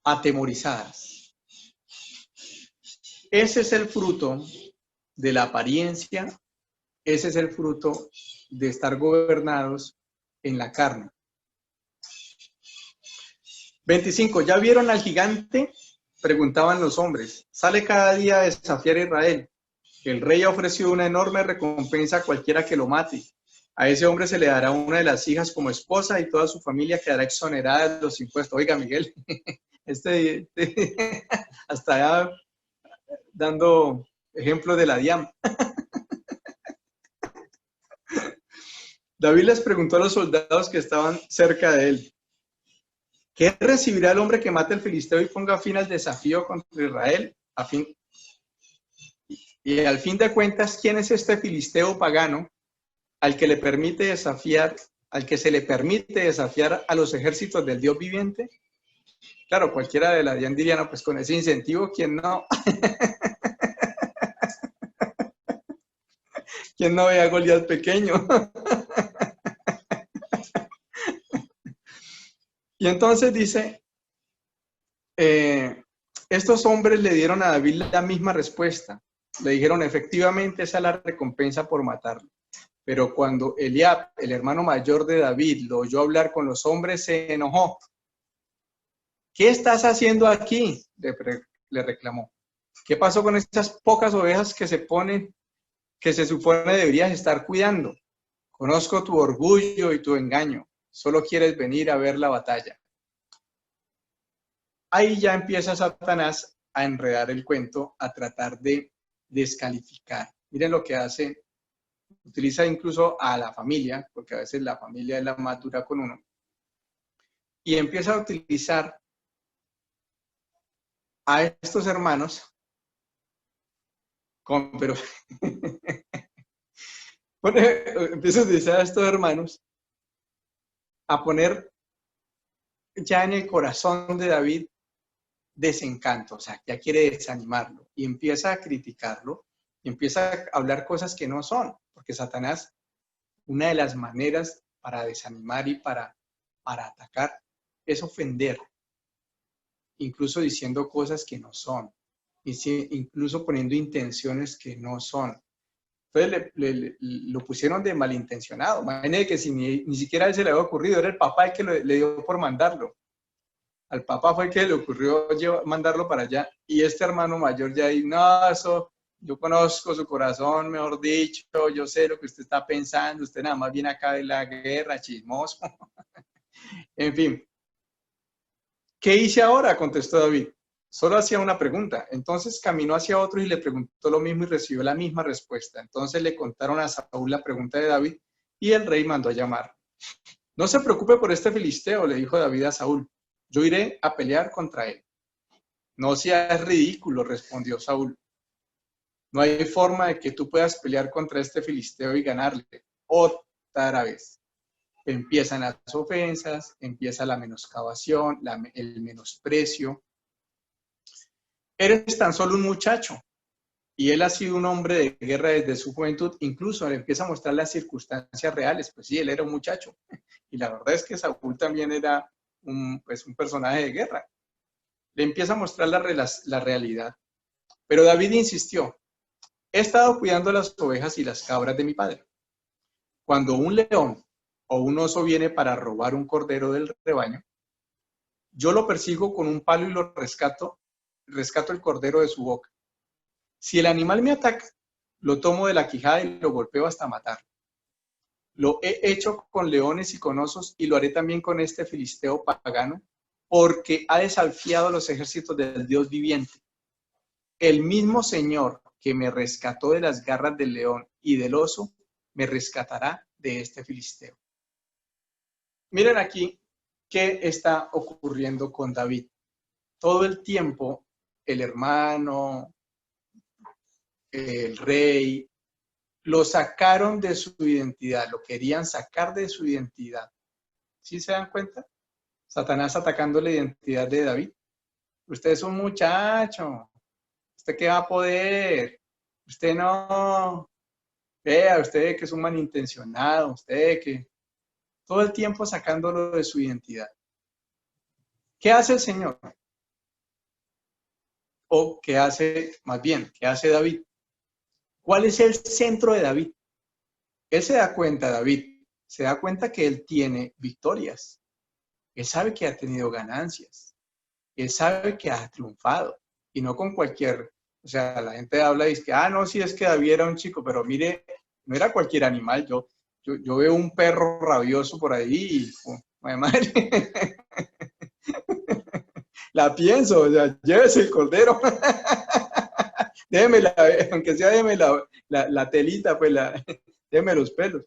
Atemorizadas. Ese es el fruto de la apariencia, ese es el fruto de estar gobernados en la carne. 25. ¿Ya vieron al gigante? Preguntaban los hombres. Sale cada día a desafiar a Israel. El rey ha ofrecido una enorme recompensa a cualquiera que lo mate. A ese hombre se le dará una de las hijas como esposa y toda su familia quedará exonerada de los impuestos. Oiga, Miguel, hasta allá dando ejemplo de la DIAN. David les preguntó a los soldados que estaban cerca de él, ¿qué recibirá el hombre que mate al filisteo y ponga fin al desafío contra Israel? Y al fin de cuentas, ¿quién es este filisteo pagano al que se le permite desafiar a los ejércitos del Dios viviente? Claro, cualquiera de la DIAN diría, no, pues con ese incentivo, ¿quién no? ¿Quién no ve a Goliat pequeño? Y entonces dice, estos hombres le dieron a David la misma respuesta. Le dijeron, efectivamente, esa es la recompensa por matarlo. Pero cuando Eliab, el hermano mayor de David, lo oyó hablar con los hombres, se enojó. ¿Qué estás haciendo aquí? Le reclamó. ¿Qué pasó con estas pocas ovejas que se supone deberías estar cuidando? Conozco tu orgullo y tu engaño. Solo quieres venir a ver la batalla. Ahí ya empieza Satanás a enredar el cuento, a tratar de descalificar. Miren lo que hace. Utiliza incluso a la familia, porque a veces la familia es la más dura con uno. Y empieza a utilizar a estos hermanos, empieza a utilizar a estos hermanos a poner ya en el corazón de David desencanto, o sea, ya quiere desanimarlo y empieza a criticarlo y empieza a hablar cosas que no son, porque Satanás, una de las maneras para desanimar y para atacar es ofender, incluso diciendo cosas que no son, incluso poniendo intenciones que no son. Entonces lo pusieron de malintencionado. Imagínate que si ni siquiera a él se le había ocurrido, era el papá el que le dio por mandarlo. Al papá fue el que le ocurrió mandarlo para allá. Y este hermano mayor ya dijo, no, eso, yo conozco su corazón, mejor dicho, yo sé lo que usted está pensando, usted nada más viene acá de la guerra, chismoso. En fin. ¿Qué hice ahora? Contestó David. Solo hacía una pregunta. Entonces caminó hacia otro y le preguntó lo mismo y recibió la misma respuesta. Entonces le contaron a Saúl la pregunta de David y el rey mandó a llamar. No se preocupe por este filisteo, le dijo David a Saúl. Yo iré a pelear contra él. No seas ridículo, respondió Saúl. No hay forma de que tú puedas pelear contra este filisteo y ganarle. Otra vez. Empiezan las ofensas, empieza la menoscabación, el menosprecio. Eres tan solo un muchacho y él ha sido un hombre de guerra desde su juventud. Incluso le empieza a mostrar las circunstancias reales. Pues sí, él era un muchacho. Y la verdad es que Saúl también era un personaje de guerra. Le empieza a mostrar la realidad. Pero David insistió, he estado cuidando las ovejas y las cabras de mi padre. Cuando un león o un oso viene para robar un cordero del rebaño, yo lo persigo con un palo y lo rescato el cordero de su boca. Si el animal me ataca, lo tomo de la quijada y lo golpeo hasta matarlo. Lo he hecho con leones y con osos y lo haré también con este filisteo pagano, porque ha desafiado los ejércitos del Dios viviente. El mismo Señor que me rescató de las garras del león y del oso, me rescatará de este filisteo. Miren aquí qué está ocurriendo con David. Todo el tiempo, el hermano, el rey, lo sacaron de su identidad, lo querían sacar de su identidad. ¿Sí se dan cuenta? Satanás atacando la identidad de David. Usted es un muchacho. ¿Usted qué va a poder? Usted no. Vea, usted que es un malintencionado. Usted que. Todo el tiempo sacándolo de su identidad. ¿Qué hace el Señor? O qué hace, más bien, ¿qué hace David? ¿Cuál es el centro de David? Él se da cuenta, David, se da cuenta que él tiene victorias. Él sabe que ha tenido ganancias. Él sabe que ha triunfado. Y no con cualquier, o sea, la gente habla y dice, no, sí, es que David era un chico, pero mire, no era cualquier animal. Yo veo un perro rabioso por ahí y, madre, la pienso, o sea, llévese el cordero. Déjeme aunque sea déjeme la telita, pues déjeme los pelos.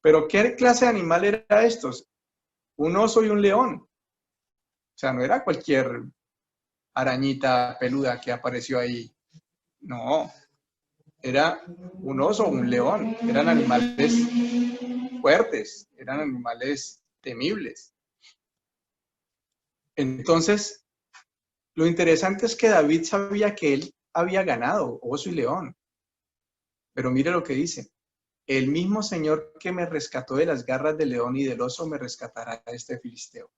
Pero ¿qué clase de animal era estos? Un oso y un león. O sea, no era cualquier arañita peluda que apareció ahí. No, era un oso o un león. Eran animales fuertes, eran animales temibles. Entonces, lo interesante es que David sabía que él había ganado oso y león. Pero mire lo que dice. El mismo Señor que me rescató de las garras del león y del oso me rescatará de este filisteo.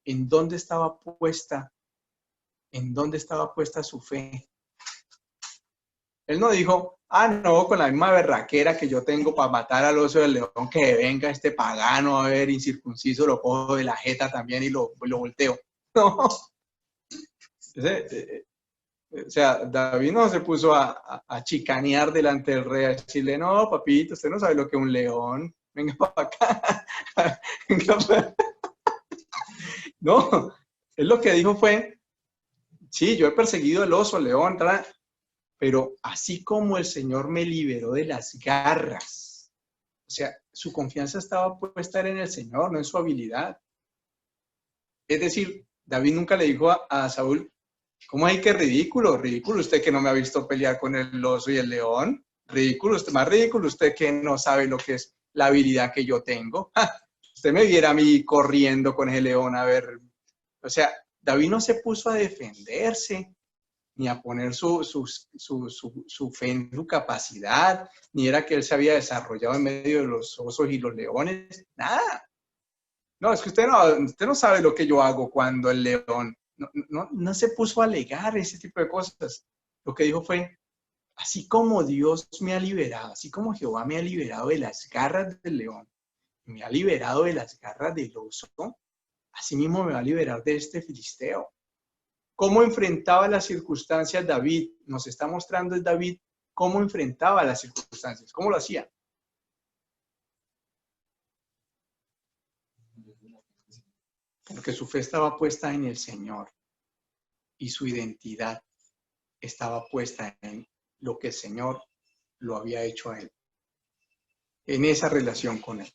¿En dónde estaba puesta? ¿En dónde estaba puesta su fe? Él no dijo, no, con la misma berraquera que yo tengo para matar al oso del león, que venga este pagano a ver, incircunciso, lo cojo de la jeta también y lo volteo. No. O sea, David no se puso a chicanear delante del rey, a decirle, no, papito, usted no sabe lo que es un león, venga para acá. Venga para... No, él lo que dijo fue, sí, yo he perseguido el oso, el león, pero así como el Señor me liberó de las garras, o sea, su confianza estaba puesta en el Señor, no en su habilidad. Es decir, David nunca le dijo a Saúl, ¿cómo hay que ridículo? Ridículo usted que no me ha visto pelear con el oso y el león. Ridículo usted, más ridículo usted que no sabe lo que es la habilidad que yo tengo. Usted me viera a mí corriendo con el león a ver. O sea, David no se puso a defenderse, ni a poner su fe en su capacidad, ni era que él se había desarrollado en medio de los osos y los leones, nada. No, es que usted no sabe lo que yo hago cuando el león... No se puso a alegar ese tipo de cosas. Lo que dijo fue, así como Dios me ha liberado, así como Jehová me ha liberado de las garras del león, me ha liberado de las garras del oso, así mismo me va a liberar de este filisteo. ¿Cómo enfrentaba las circunstancias David? Nos está mostrando el David cómo enfrentaba las circunstancias, cómo lo hacía. Porque su fe estaba puesta en el Señor y su identidad estaba puesta en lo que el Señor lo había hecho a él, en esa relación con él.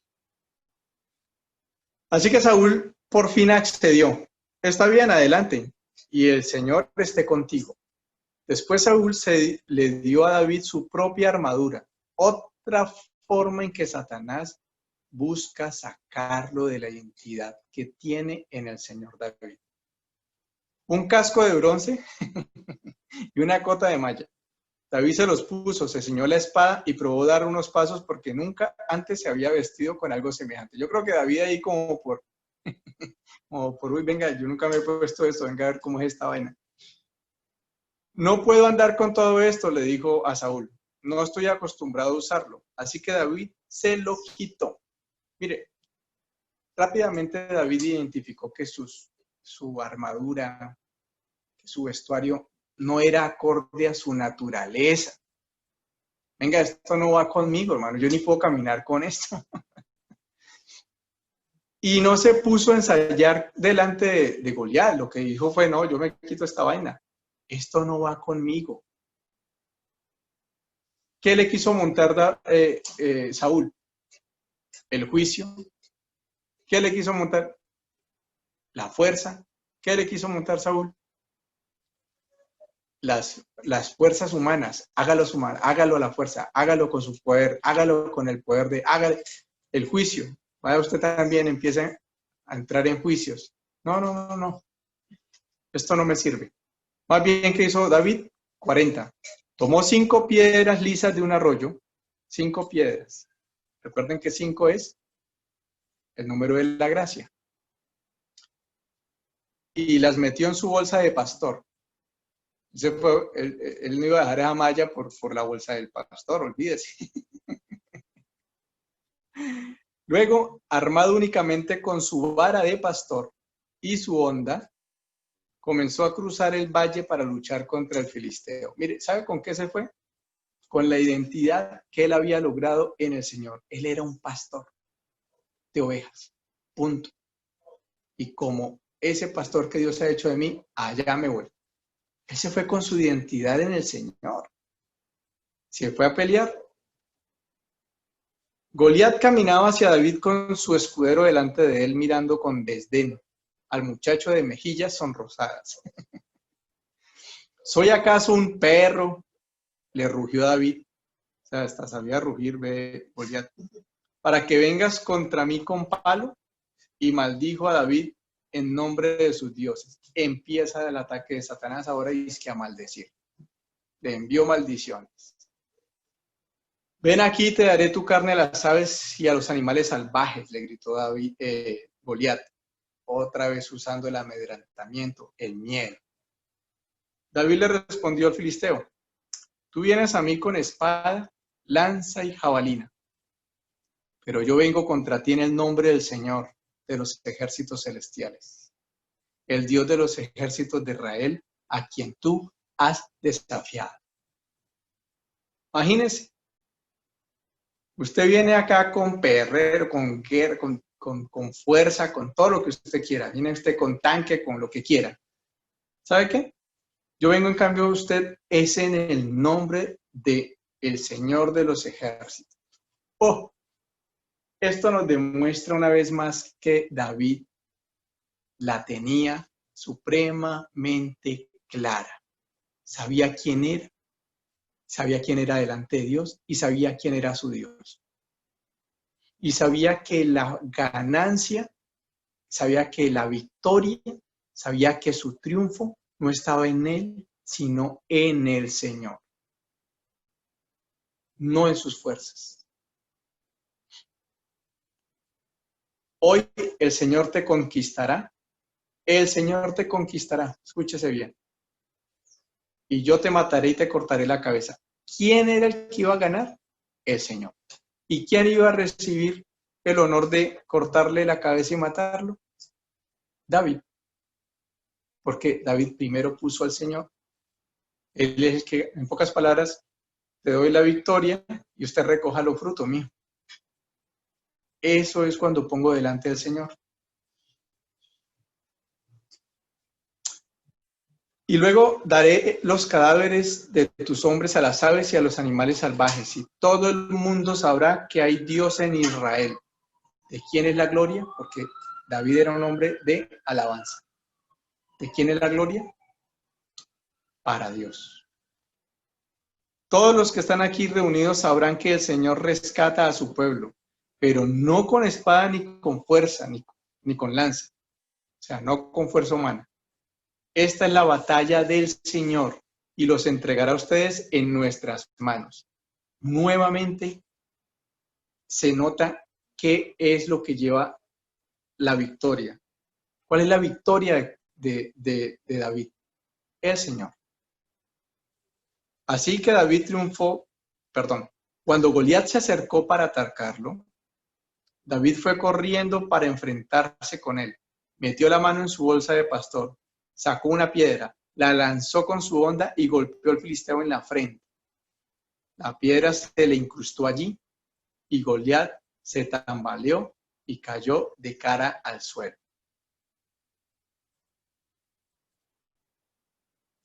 Así que Saúl por fin accedió. Está bien, adelante, y el Señor esté contigo. Después Saúl le dio a David su propia armadura, otra forma en que Satanás busca sacarlo de la identidad que tiene en el Señor David. Un casco de bronce y una cota de malla. David se los puso, se ciñó la espada y probó dar unos pasos porque nunca antes se había vestido con algo semejante. Yo creo que David ahí como por, uy, venga, yo nunca me he puesto esto, venga a ver cómo es esta vaina. No puedo andar con todo esto, le dijo a Saúl. No estoy acostumbrado a usarlo. Así que David se lo quitó. Mire, rápidamente David identificó que su armadura, que su vestuario no era acorde a su naturaleza. Venga, esto no va conmigo, hermano. Yo ni puedo caminar con esto. Y no se puso a ensayar delante de Goliat. Lo que dijo fue, no, yo me quito esta vaina. Esto no va conmigo. ¿Qué le quiso montar Saúl? El juicio. ¿Qué le quiso montar? La fuerza. ¿Qué le quiso montar Saúl? Las fuerzas humanas. Hágalo a la fuerza. Hágalo con su poder. Hágalo con el poder hágalo el juicio. Vaya, usted también empieza a entrar en juicios. No. Esto no me sirve. Más bien, ¿qué hizo David? 40. Tomó 5 piedras lisas de un arroyo. 5 piedras. Recuerden que 5 es el número de la gracia. Y las metió en su bolsa de pastor. Él no iba a dejar esa malla por la bolsa del pastor, olvídese. Luego, armado únicamente con su vara de pastor y su honda, comenzó a cruzar el valle para luchar contra el filisteo. Mire, ¿sabe con qué se fue? Con la identidad que él había logrado en el Señor. Él era un pastor de ovejas, punto. Y como ese pastor que Dios ha hecho de mí, allá me voy. Él se fue con su identidad en el Señor. Se fue a pelear. Goliat caminaba hacia David con su escudero delante de él, mirando con desdén al muchacho de mejillas sonrosadas. ¿Soy acaso un perro? Le rugió David. O sea, hasta sabía rugir, ve Goliat. Para que vengas contra mí con palo. Y maldijo a David en nombre de sus dioses. Empieza el ataque de Satanás ahora y es que a maldecir. Le envió maldiciones. Ven aquí, te daré tu carne a las aves y a los animales salvajes, le gritó David, Goliat, otra vez usando el amedrentamiento, el miedo. David le respondió al filisteo, tú vienes a mí con espada, lanza y jabalina, pero yo vengo contra ti en el nombre del Señor de los ejércitos celestiales, el Dios de los ejércitos de Israel, a quien tú has desafiado. Imagínense, usted viene acá con perrero, con guerra, con fuerza, con todo lo que usted quiera. Viene usted con tanque, con lo que quiera. ¿Sabe qué? Yo vengo en cambio a usted es en el nombre del Señor de los ejércitos. Oh, esto nos demuestra una vez más que David la tenía supremamente clara. Sabía quién era delante de Dios y sabía quién era su Dios. Y sabía que la ganancia, sabía que la victoria, sabía que su triunfo no estaba en él, sino en el Señor, no en sus fuerzas. Hoy el Señor te conquistará, escúchese bien, y yo te mataré y te cortaré la cabeza. ¿Quién era el que iba a ganar? El Señor. ¿Y quién iba a recibir el honor de cortarle la cabeza y matarlo? David. Porque David primero puso al Señor. Él es el que, en pocas palabras, te doy la victoria y usted recoja los frutos míos. Eso es cuando pongo delante del Señor. Y luego daré los cadáveres de tus hombres a las aves y a los animales salvajes, y todo el mundo sabrá que hay Dios en Israel. ¿De quién es la gloria? Porque David era un hombre de alabanza. ¿De quién es la gloria? Para Dios. Todos los que están aquí reunidos sabrán que el Señor rescata a su pueblo, pero no con espada ni con fuerza, ni con lanza. O sea, no con fuerza humana. Esta es la batalla del Señor y los entregará a ustedes en nuestras manos. Nuevamente se nota qué es lo que lleva la victoria. ¿Cuál es la victoria de David? El Señor. Así que David triunfó, cuando Goliat se acercó para atacarlo, David fue corriendo para enfrentarse con él. Metió la mano en su bolsa de pastor, sacó una piedra, la lanzó con su honda y golpeó al filisteo en la frente. La piedra se le incrustó allí y Goliat se tambaleó y cayó de cara al suelo.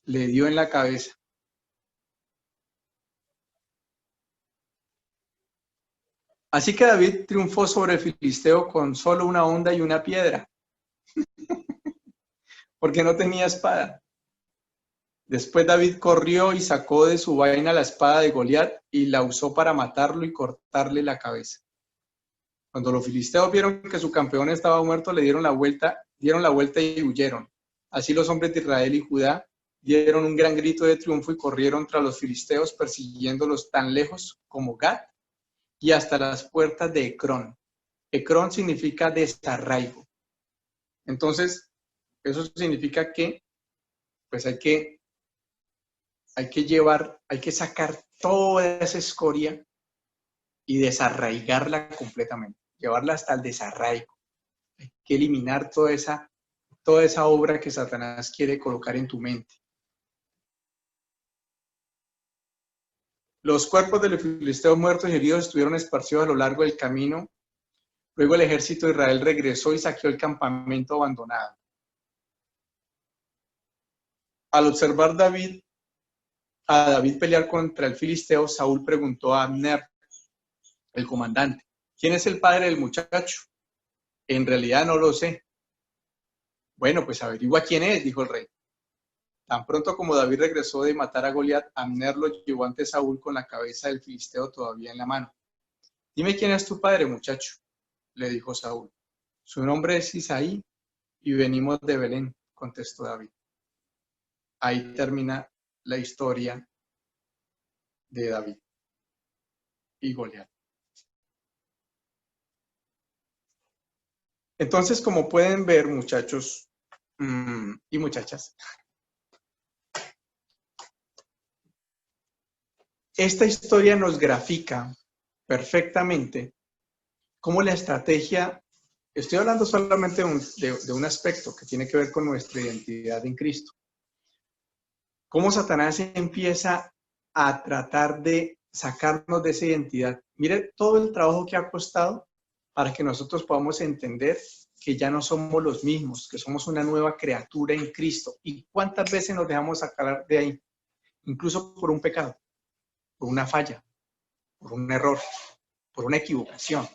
Le dio en la cabeza. Así que David triunfó sobre el filisteo con solo una honda y una piedra, porque no tenía espada. Después David corrió y sacó de su vaina la espada de Goliat y la usó para matarlo y cortarle la cabeza. Cuando los filisteos vieron que su campeón estaba muerto, le dieron la vuelta y huyeron. Así los hombres de Israel y Judá dieron un gran grito de triunfo y corrieron tras los filisteos, persiguiéndolos tan lejos como Gat y hasta las puertas de Ecrón. Ecrón significa desarraigo. Entonces, eso significa que pues hay que sacar toda esa escoria y desarraigarla completamente. llevarla hasta el desarraigo. Hay que eliminar toda esa obra que Satanás quiere colocar en tu mente. Los cuerpos de los filisteos muertos y heridos estuvieron esparcidos a lo largo del camino. Luego el ejército de Israel regresó y saqueó el campamento abandonado. Al observar a David pelear contra el filisteo, Saúl preguntó a Abner, el comandante, ¿quién es el padre del muchacho? En realidad no lo sé. Bueno, pues averigua quién es, dijo el rey. Tan pronto como David regresó de matar a Goliat, Abner lo llevó ante Saúl con la cabeza del filisteo todavía en la mano. Dime quién es tu padre, muchacho, le dijo Saúl. Su nombre es Isaí y venimos de Belén, contestó David. Ahí termina la historia de David y Goliat. Entonces, como pueden ver, muchachos y muchachas, esta historia nos grafica perfectamente cómo la estrategia, estoy hablando solamente de un aspecto que tiene que ver con nuestra identidad en Cristo, cómo Satanás empieza a tratar de sacarnos de esa identidad. Mire todo el trabajo que ha costado para que nosotros podamos entender que ya no somos los mismos, que somos una nueva criatura en Cristo. ¿Y cuántas veces nos dejamos sacar de ahí? Incluso por un pecado, por una falla, por un error, por una equivocación.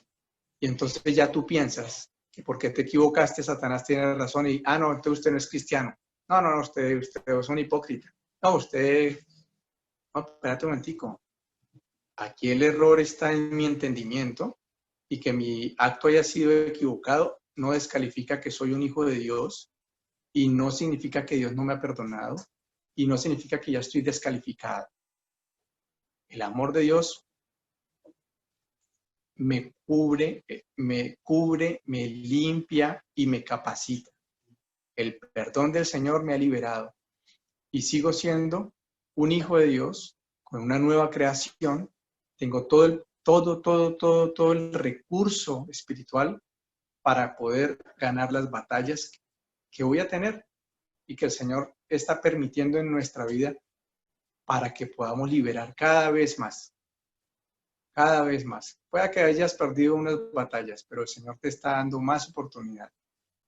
Y entonces ya tú piensas que porque te equivocaste, Satanás tiene razón y, no, entonces usted no es cristiano. No, usted es un hipócrita. No, espérate un momentico. Aquí el error está en mi entendimiento y que mi acto haya sido equivocado no descalifica que soy un hijo de Dios y no significa que Dios no me ha perdonado y no significa que ya estoy descalificado. El amor de Dios me cubre, me limpia y me capacita. El perdón del Señor me ha liberado y sigo siendo un hijo de Dios con una nueva creación. Tengo todo el recurso espiritual para poder ganar las batallas que voy a tener y que el Señor está permitiendo en nuestra vida para que podamos liberar cada vez más. Cada vez más. Puede que hayas perdido unas batallas, pero el Señor te está dando más oportunidad.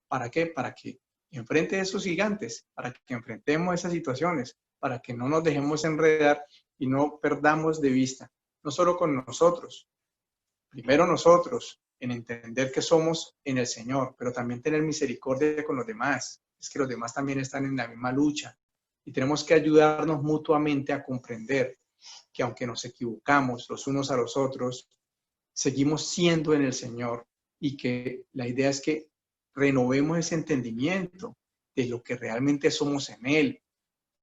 ¿Para qué? Para que enfrente a esos gigantes, para que enfrentemos esas situaciones, para que no nos dejemos enredar y no perdamos de vista, no solo con nosotros, primero nosotros, en entender que somos en el Señor, pero también tener misericordia con los demás. Es que los demás también están en la misma lucha y tenemos que ayudarnos mutuamente a comprender que aunque nos equivocamos los unos a los otros, seguimos siendo en el Señor y que la idea es que renovemos ese entendimiento de lo que realmente somos en Él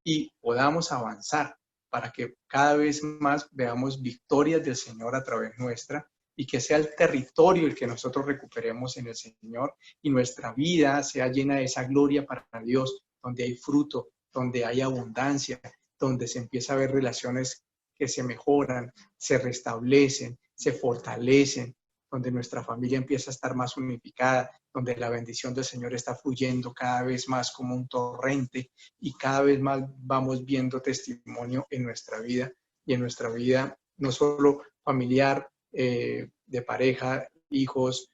y podamos avanzar para que cada vez más veamos victorias del Señor a través nuestra y que sea el territorio el que nosotros recuperemos en el Señor y nuestra vida sea llena de esa gloria para Dios, donde hay fruto, donde hay abundancia, donde se empieza a ver relaciones que se mejoran, se restablecen, se fortalecen, donde nuestra familia empieza a estar más unificada, donde la bendición del Señor está fluyendo cada vez más como un torrente y cada vez más vamos viendo testimonio en nuestra vida y en nuestra vida no solo familiar, de pareja, hijos,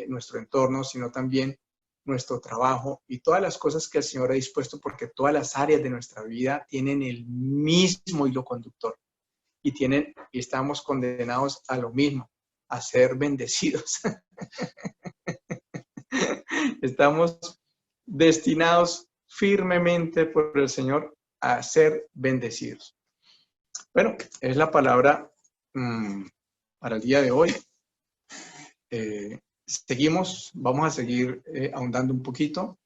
nuestro entorno, sino también nuestro trabajo y todas las cosas que el Señor ha dispuesto, porque todas las áreas de nuestra vida tienen el mismo hilo conductor y estamos condenados a lo mismo, a ser bendecidos. Estamos destinados firmemente por el Señor a ser bendecidos. Bueno, es la palabra para el día de hoy. Vamos a seguir ahondando un poquito,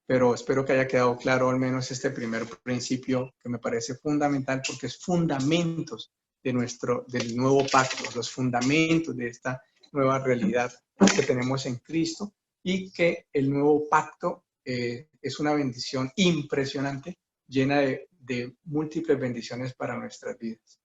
pero espero que haya quedado claro al menos este primer principio que me parece fundamental porque es fundamentos del nuevo pacto, los fundamentos de esta nueva realidad que tenemos en Cristo y que el nuevo pacto es una bendición impresionante, llena de múltiples bendiciones para nuestras vidas.